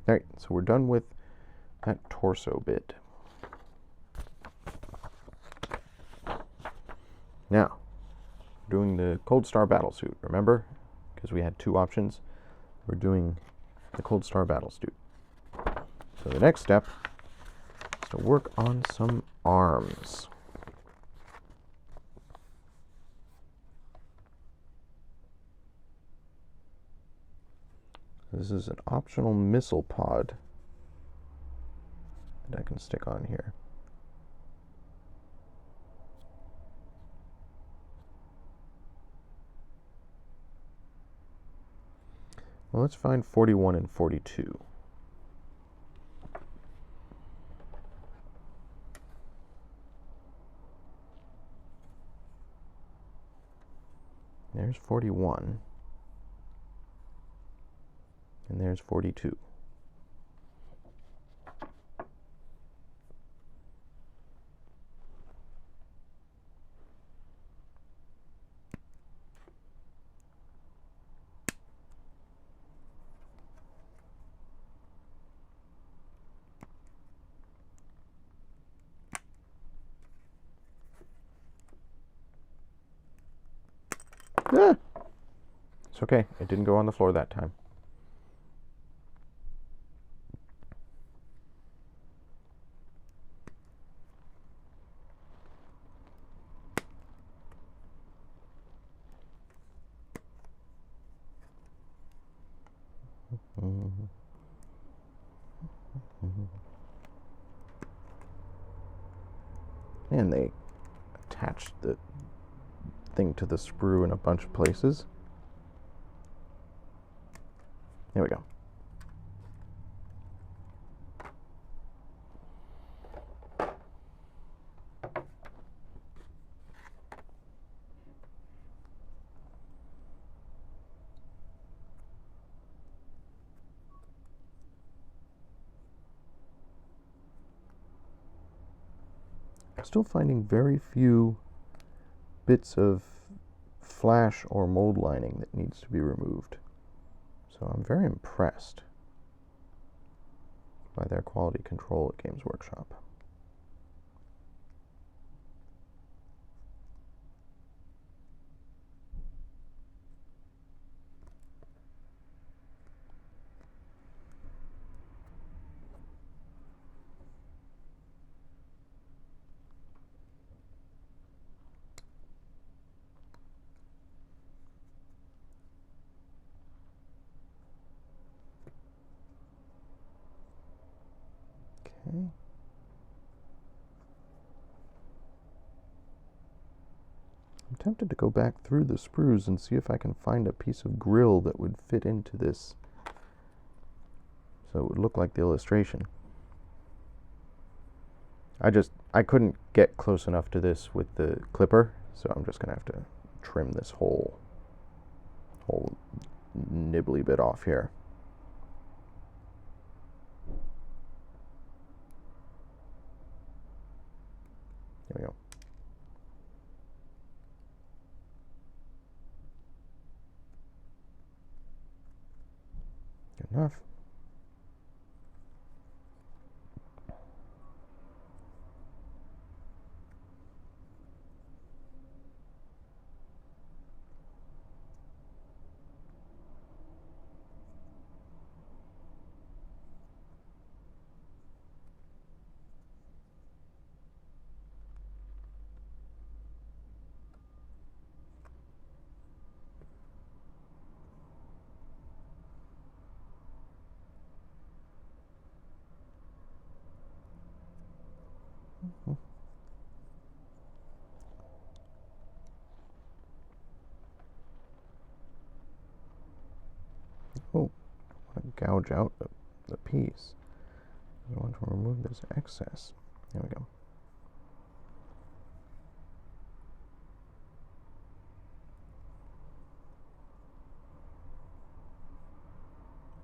Alright, so we're done with that torso bit. Now, we're doing the Cold Star Battlesuit, remember? Because we had two options. We're doing the Cold Star Battlesuit. So the next step is to work on some arms. This is an optional missile pod that I can stick on here. Well, let's find 41 and 42. There's 41. And there's 42. Ah! It's okay. It didn't go on the floor that time. And they attached the thing to the sprue in a bunch of places. There we go. Still finding very few bits of flash or mold lining that needs to be removed. So I'm very impressed by their quality control at Games Workshop. Okay. I'm tempted to go back through the sprues and see if I can find a piece of grill that would fit into this so it would look like the illustration. I couldn't get close enough to this with the clipper, so I'm just gonna have to trim this whole nibbly bit off here. There we go. Good enough. Oh, I want to gouge out the piece. I want to remove this excess. There we go.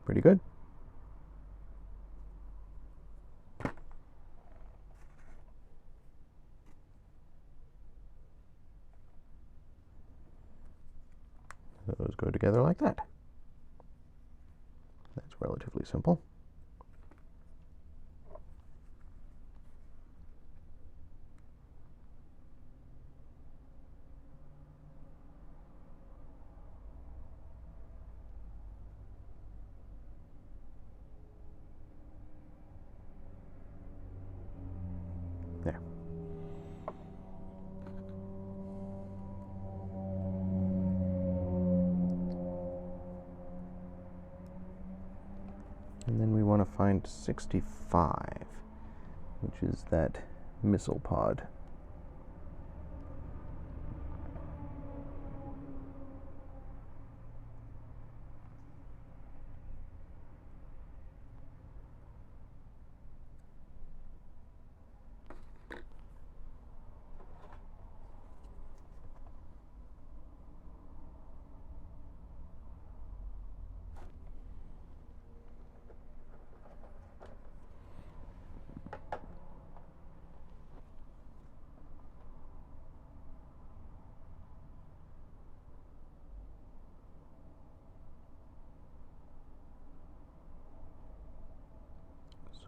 Pretty good. Those go together like that. That's relatively simple. There. And then we want to find 65, which is that missile pod.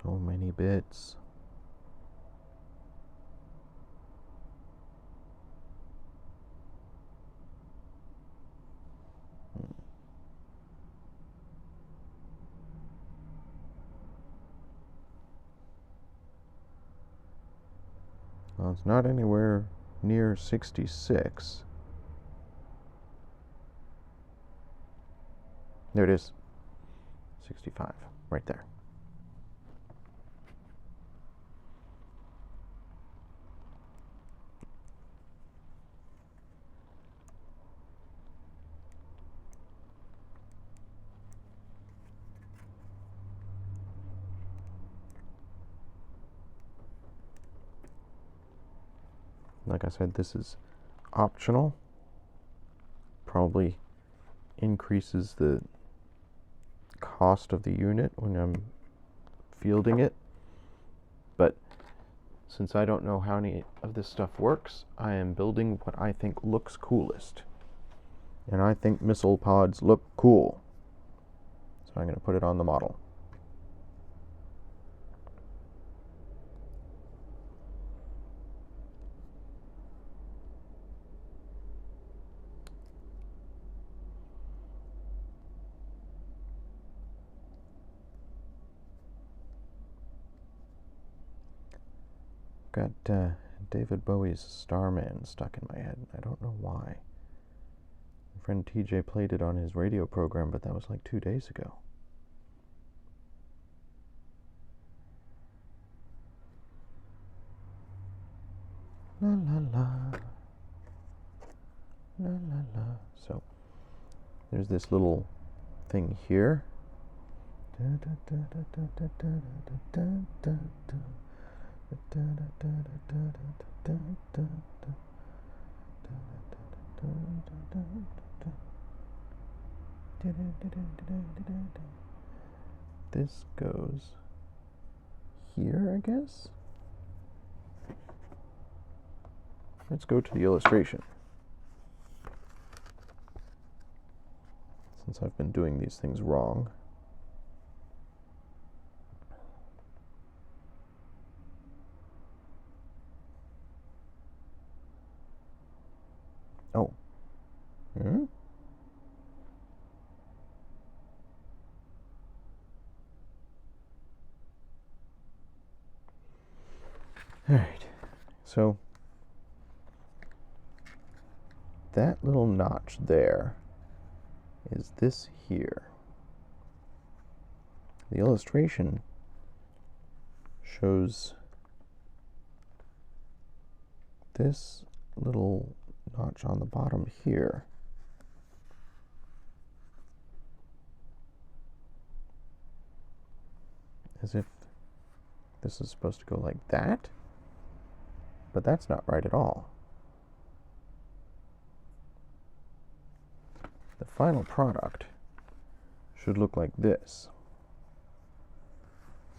So many bits. Well, it's not anywhere near 66. There it is. 65, right there. Like I said, this is optional. Probably increases the cost of the unit when I'm fielding it. But since I don't know how any of this stuff works, I am building what I think looks coolest. And I think missile pods look cool. So I'm going to put it on the model. Got David Bowie's Starman stuck in my head. I don't know why. My friend TJ played it on his radio program, but that was like 2 days ago. La la la. La la la. So, there's this little thing here. Da, da, da, da, da, da, da, da, da, da. This goes here, I guess. Let's go to the illustration. Since I've been doing these things wrong. Oh. Hmm? All right. So that little notch there is this here. The illustration shows this little notch on the bottom here. as if this is supposed to go like that, but that's not right at all. The final product should look like this.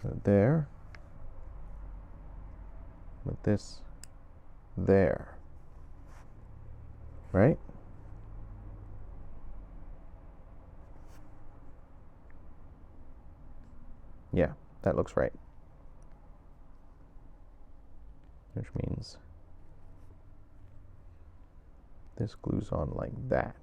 So there, with this there, right? Yeah, that looks right. Which means this glues on like that.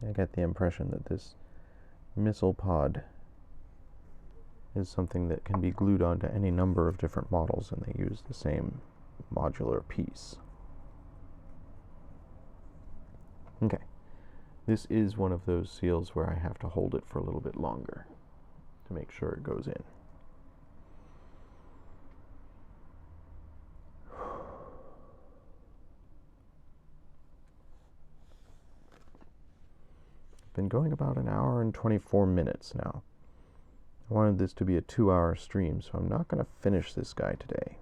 I get the impression that this missile pod is something that can be glued onto any number of different models, and they use the same modular piece. Okay, this is one of those seals where I have to hold it for a little bit longer to make sure it goes in. Been going about an hour and 24 minutes now. I wanted this to be a 2-hour stream, so I'm not going to finish this guy today.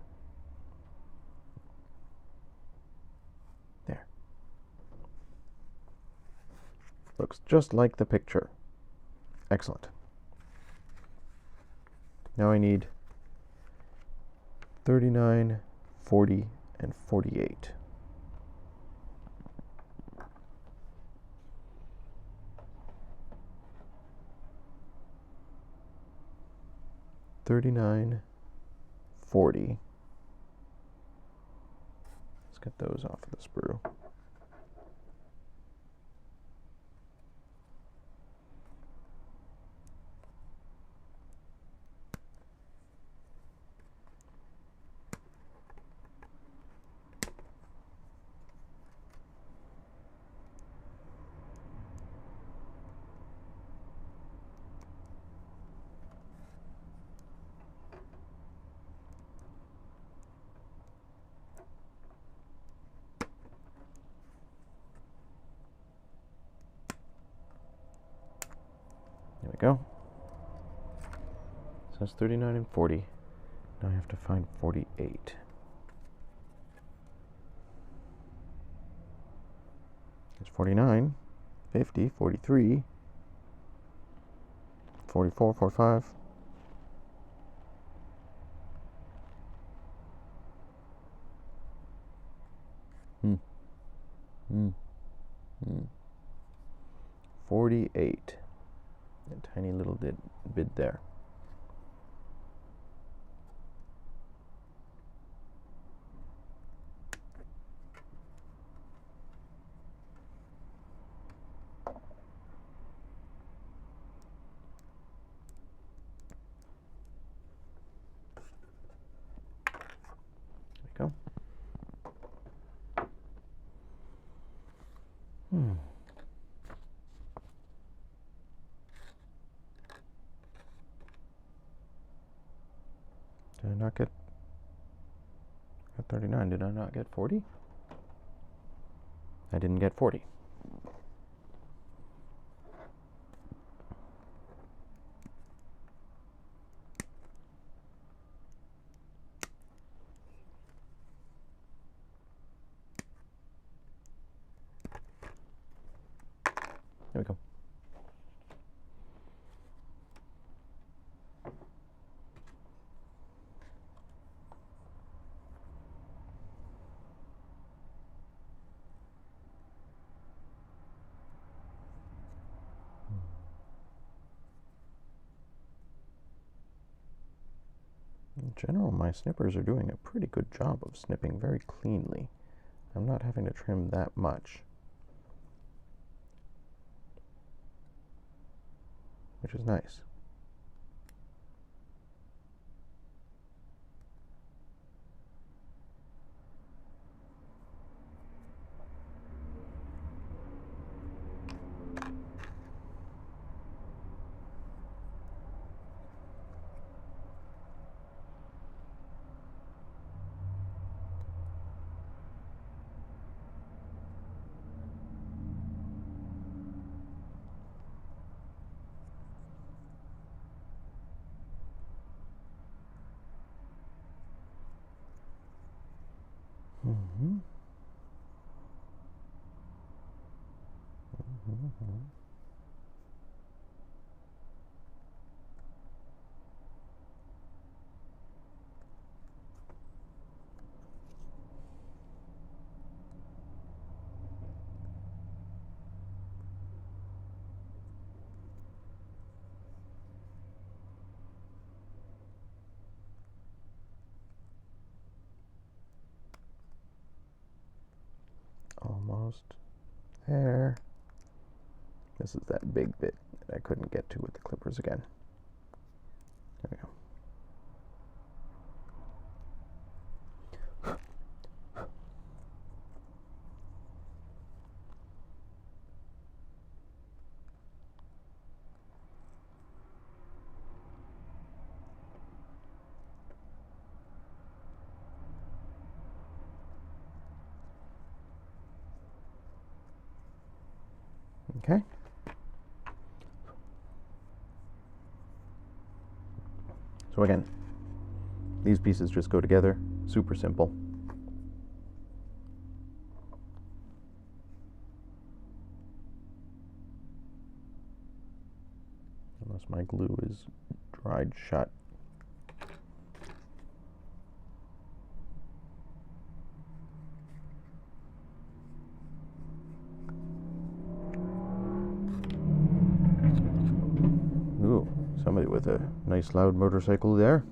There. Looks just like the picture. Excellent. Now I need 39, 40, and 48. $39, $40. Let's get those off of the sprue. There we go. So that's 39 and 40. Now I have to find 48. There's 49, 50, 43, 44, 45. Hmm. Hmm. Hmm. 48. A tiny little bit there. There we go. Did I not get 39? Did I not get 40? I didn't get 40. There we go. In general, my snippers are doing a pretty good job of snipping very cleanly. I'm not having to trim that much, which is nice. Mm-hmm. Mm-hmm. Almost there. This is that big bit that I couldn't get to with the clippers again. There we go. Okay. So again, these pieces just go together, super simple. Unless my glue is dried shut. Ooh, somebody with a nice loud motorcycle there.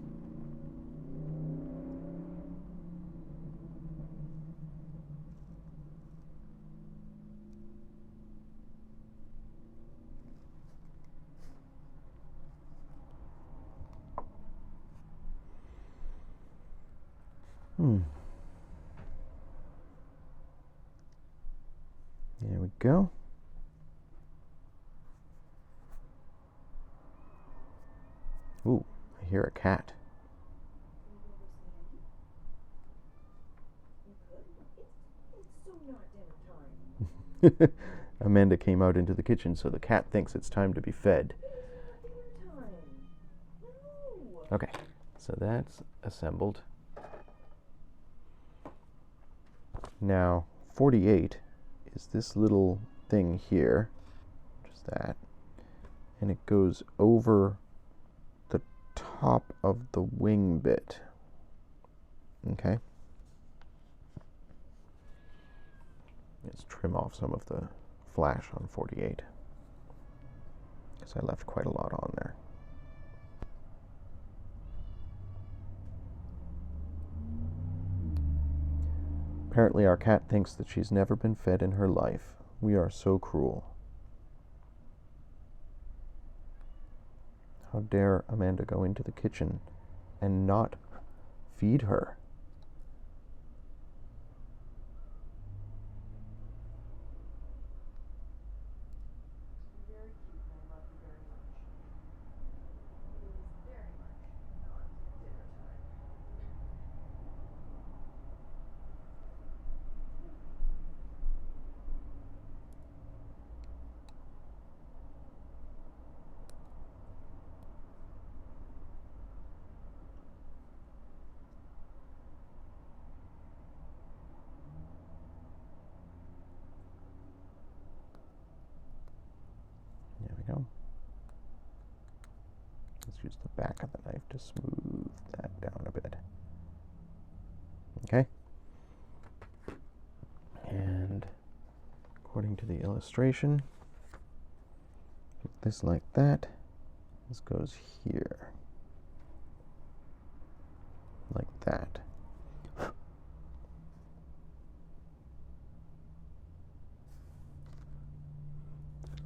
There we go. Ooh, I hear a cat. Amanda came out into the kitchen, so the cat thinks it's time to be fed. Okay, so that's assembled. Now, 48 is this little thing here, just that, and it goes over the top of the wing bit. Okay. Let's trim off some of the flash on 48, because I left quite a lot on there. Apparently our cat thinks that she's never been fed in her life. We are so cruel. How dare Amanda go into the kitchen and not feed her? There we go. Let's use the back of the knife to smooth that down a bit. Okay. And according to the illustration, put this like that. This goes here. Like that.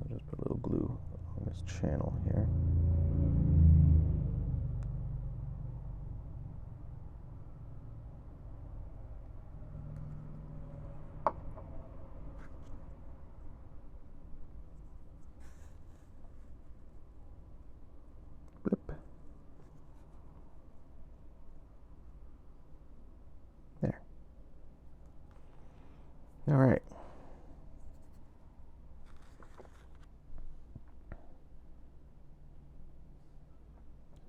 I'll just put a little glue on this channel here. Blip. There. All right.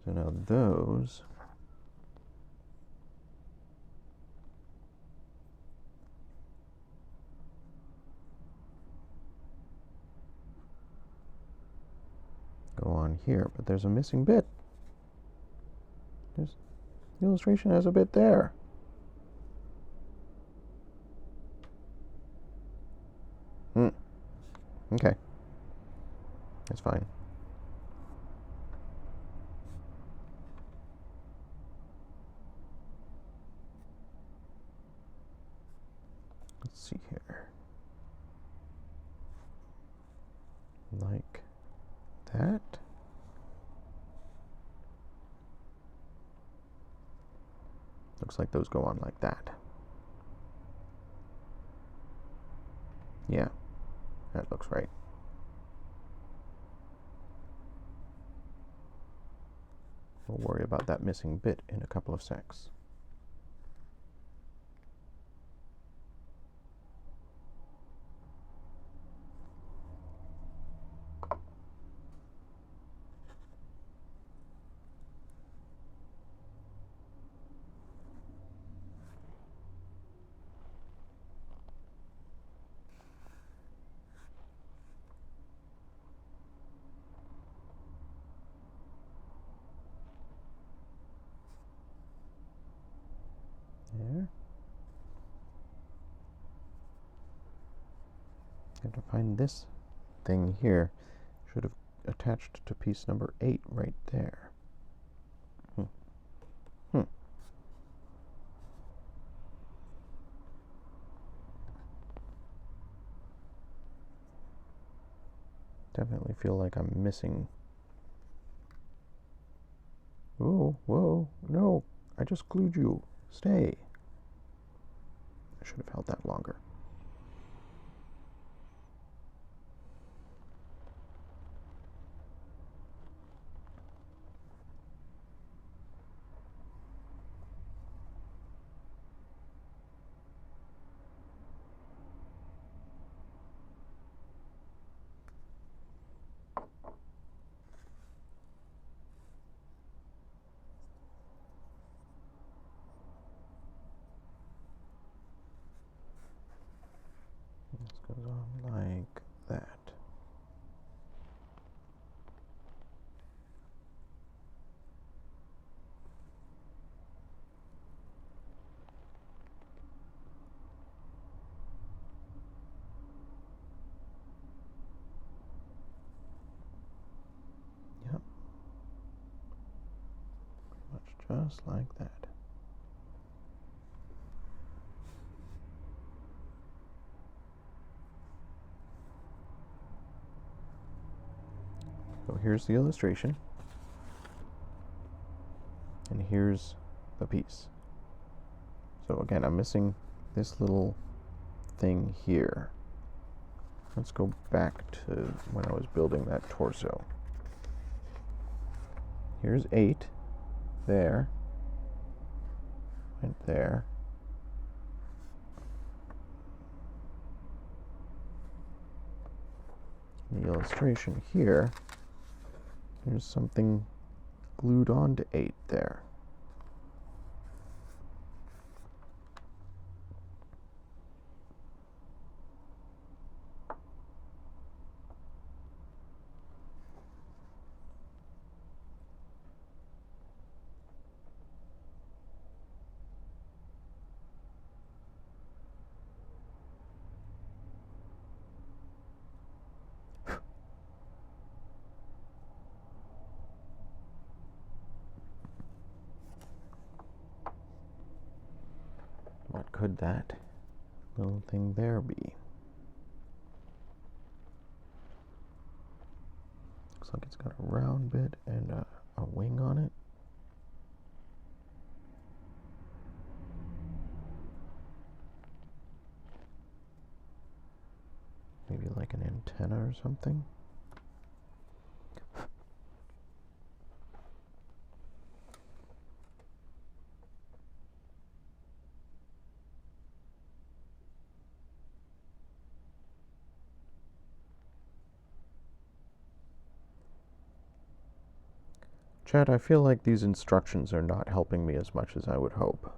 So now those here, but there's a missing bit. The illustration has a bit there. Okay. That's fine. Let's see here. Like that. Looks like those go on like that. Yeah, that looks right. We'll worry about that missing bit in a couple of secs. There. Have to find this thing here. Should have attached to piece number 8 right there. Definitely feel like I'm missing. Whoa, whoa, no, I just glued you. Stay. I should have held that longer. This goes on like that. Yep. Pretty much just like that. So here's the illustration, and here's the piece. So again, I'm missing this little thing here. Let's go back to when I was building that torso. Here's 8, there, and there. The illustration here, there's something glued onto 8 there. What could that little thing there be? Looks like it's got a round bit and a wing on it. Maybe like an antenna or something. Chad, I feel like these instructions are not helping me as much as I would hope.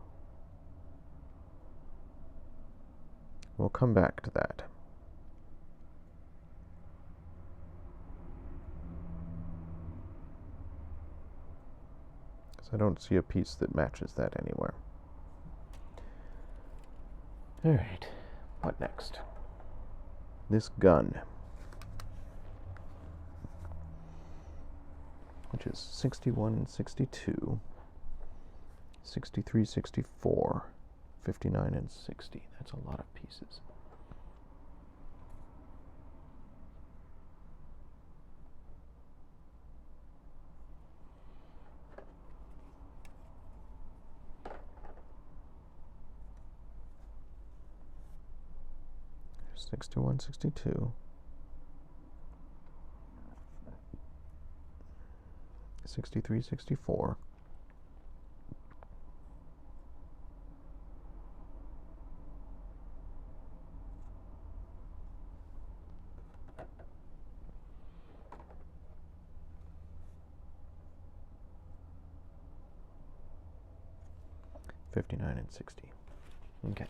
We'll come back to that. I don't see a piece that matches that anywhere. Alright, what next? This gun, which is 61 and 62, 63, 64, 59 and 60. That's a lot of pieces. There's 61, 62. 63, 64. 59 and 60. Okay.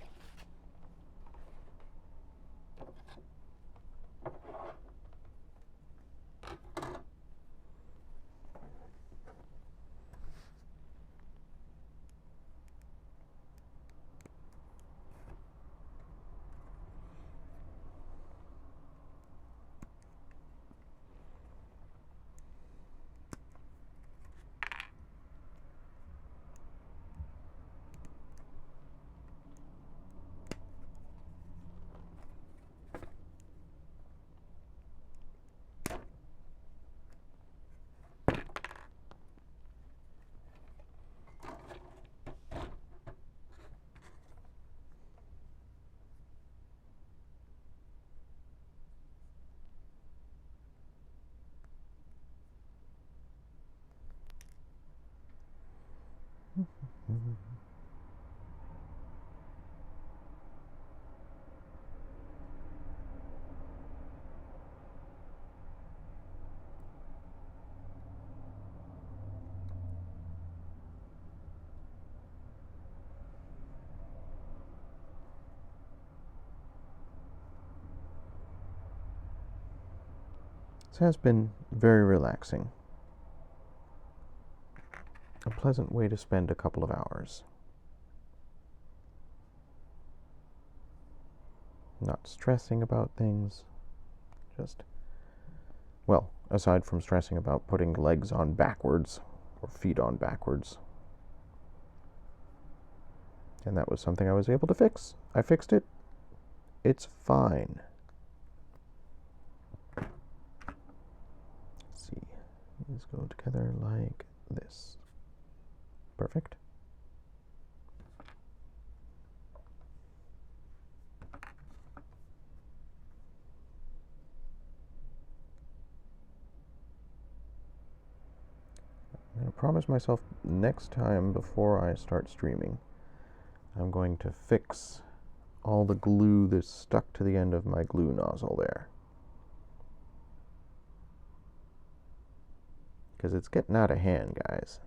This has been very relaxing. A pleasant way to spend a couple of hours. Not stressing about things. Just, well, aside from stressing about putting legs on backwards or feet on backwards. And that was something I was able to fix. I fixed it. It's fine. Let's see. These go together like this. Perfect. I'm going to promise myself next time before I start streaming, I'm going to fix all the glue that's stuck to the end of my glue nozzle there. Because it's getting out of hand, guys.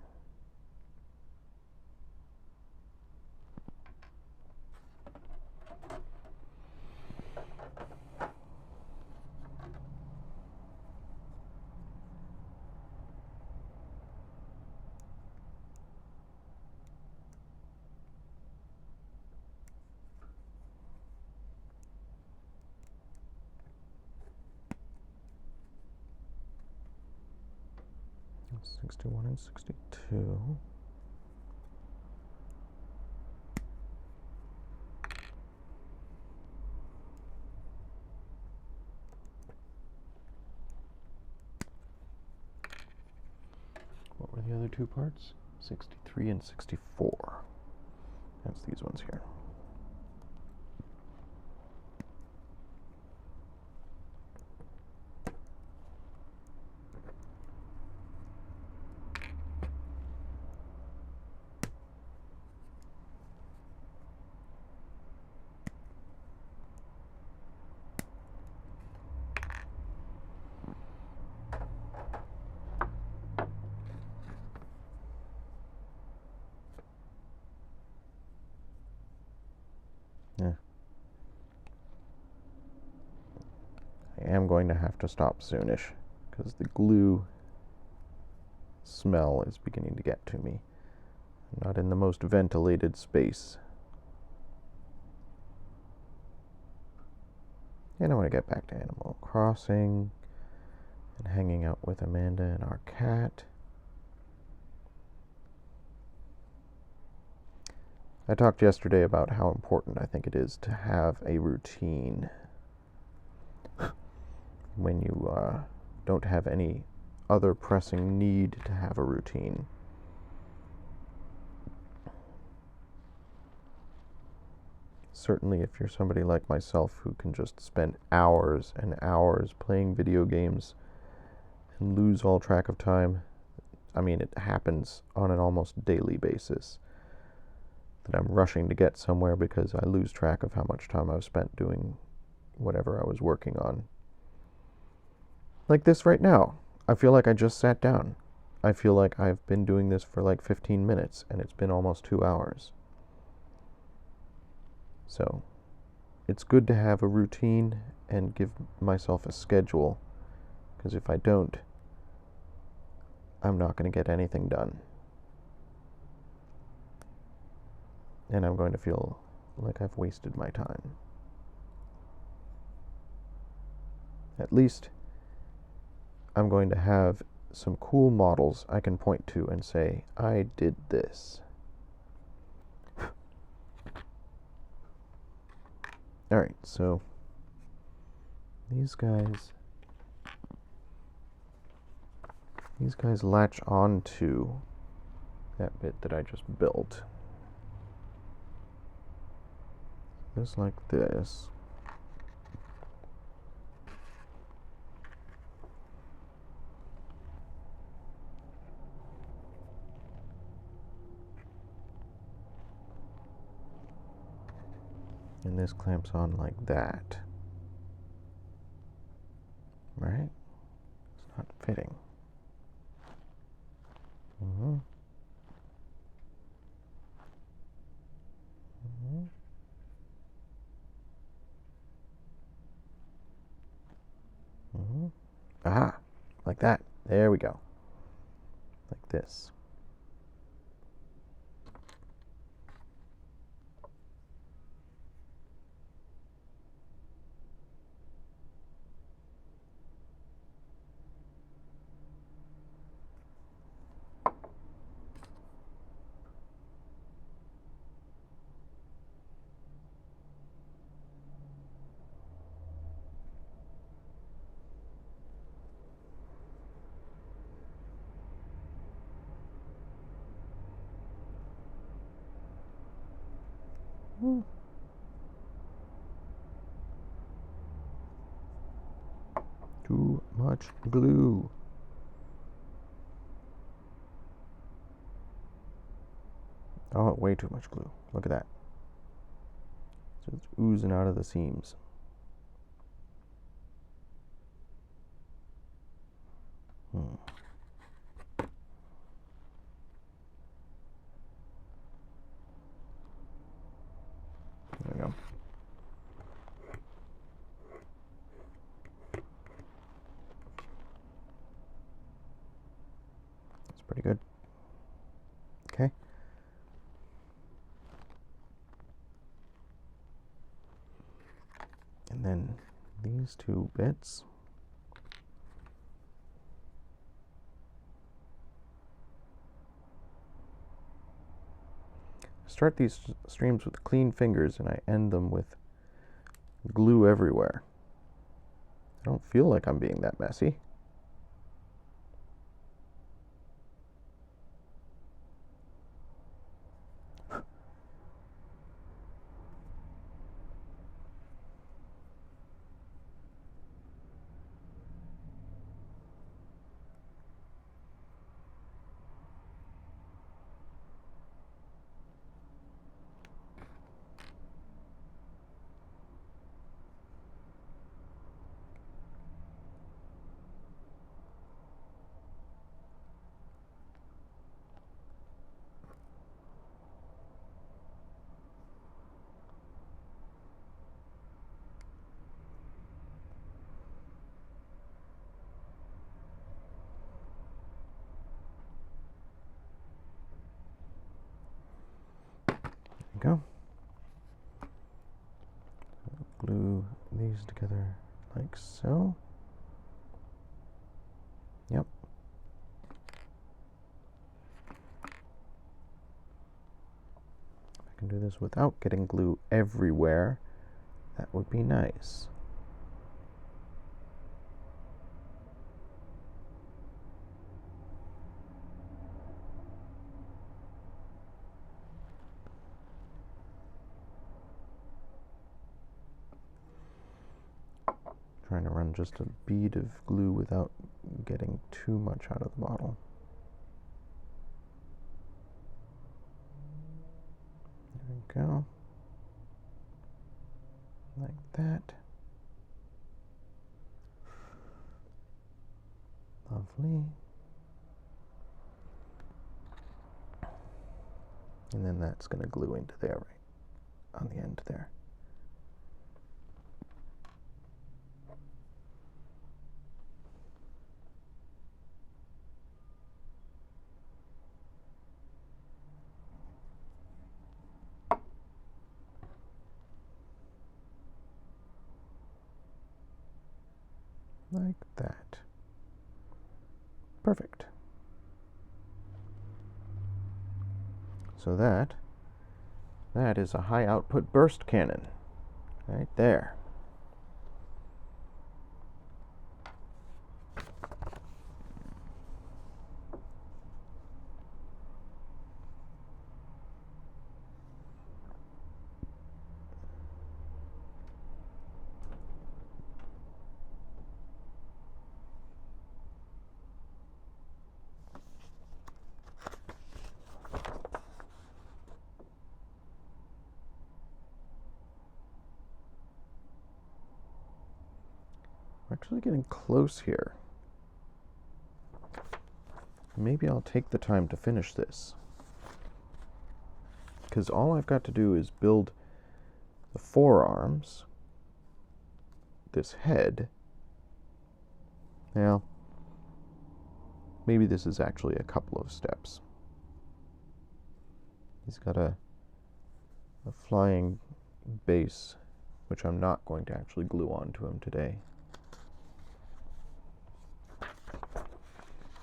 That's 61 and 62. What were the other two parts? 63 and 64. That's these ones here. I am going to have to stop soonish because the glue smell is beginning to get to me. Not in the most ventilated space. And I want to get back to Animal Crossing and hanging out with Amanda and our cat. I talked yesterday about how important I think it is to have a routine when you don't have any other pressing need to have a routine. Certainly if you're somebody like myself who can just spend hours and hours playing video games and lose all track of time, I mean, it happens on an almost daily basis that I'm rushing to get somewhere because I lose track of how much time I've spent doing whatever I was working on. Like this right now. I feel like I just sat down. I feel like I've been doing this for like 15 minutes and it's been almost 2 hours. So it's good to have a routine and give myself a schedule, because if I don't, I'm not going to get anything done. And I'm going to feel like I've wasted my time. At least I'm going to have some cool models I can point to and say, I did this. Alright, so these guys latch on to that bit that I just built. Just like this. And this clamps on like that. Right? It's not fitting. Mm-hmm. Mm-hmm. Mm-hmm. Aha! Like that. There we go. Like this. Too much glue. Oh, way too much glue. Look at that. It's just oozing out of the seams. There we go. That's pretty good. Okay. And then these two bits. Start these streams with clean fingers and I end them with glue everywhere. I don't feel like I'm being that messy. go. Glue these together like so. Yep. If I can do this without getting glue everywhere, that would be nice. Trying to run just a bead of glue without getting too much out of the bottle. There we go. Like that. Lovely. And then that's going to glue into there, right on the end there. Like that. Perfect. So that is a high output burst cannon right there. Actually getting close here. Maybe I'll take the time to finish this, because all I've got to do is build the forearms, this head. Now, maybe this is actually a couple of steps. He's got a flying base, which I'm not going to actually glue onto him today.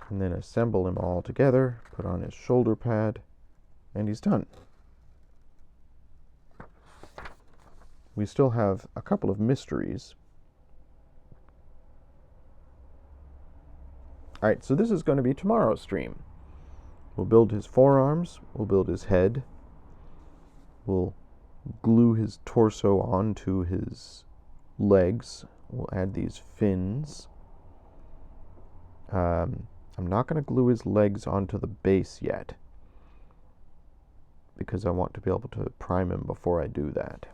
And then assemble him all together, put on his shoulder pad, and he's done. We still have a couple of mysteries. Alright, so this is going to be tomorrow's stream. We'll build his forearms, we'll build his head, we'll glue his torso onto his legs, we'll add these fins. I'm not going to glue his legs onto the base yet, because I want to be able to prime him before I do that.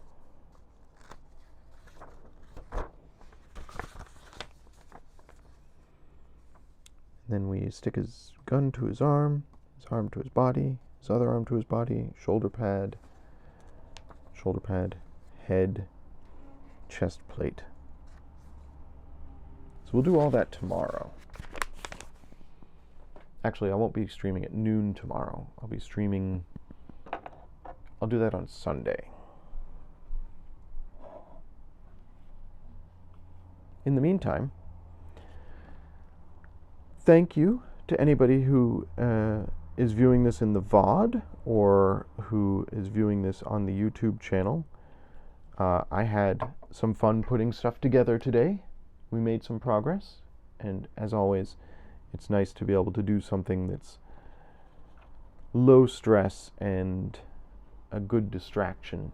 Then we stick his gun to his arm to his body, his other arm to his body, shoulder pad, head, chest plate. So we'll do all that tomorrow. Actually, I won't be streaming at noon tomorrow. I'll be streaming, I'll do that on Sunday. In the meantime, thank you to anybody who is viewing this in the VOD or who is viewing this on the YouTube channel. I had some fun putting stuff together today. We made some progress, and as always, it's nice to be able to do something that's low stress and a good distraction.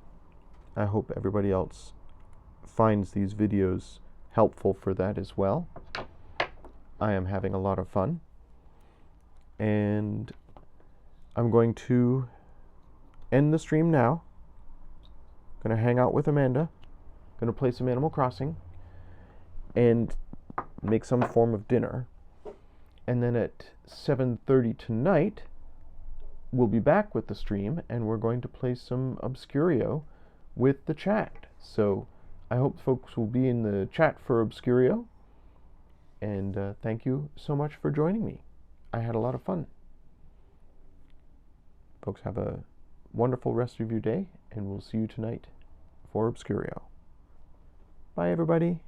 I hope everybody else finds these videos helpful for that as well. I am having a lot of fun, and I'm going to end the stream now. I'm going to hang out with Amanda, going to play some Animal Crossing, and make some form of dinner. And then at 7:30 tonight, we'll be back with the stream, and we're going to play some Obscurio with the chat. So I hope folks will be in the chat for Obscurio. And thank you so much for joining me. I had a lot of fun. Folks, have a wonderful rest of your day, and we'll see you tonight for Obscurio. Bye, everybody.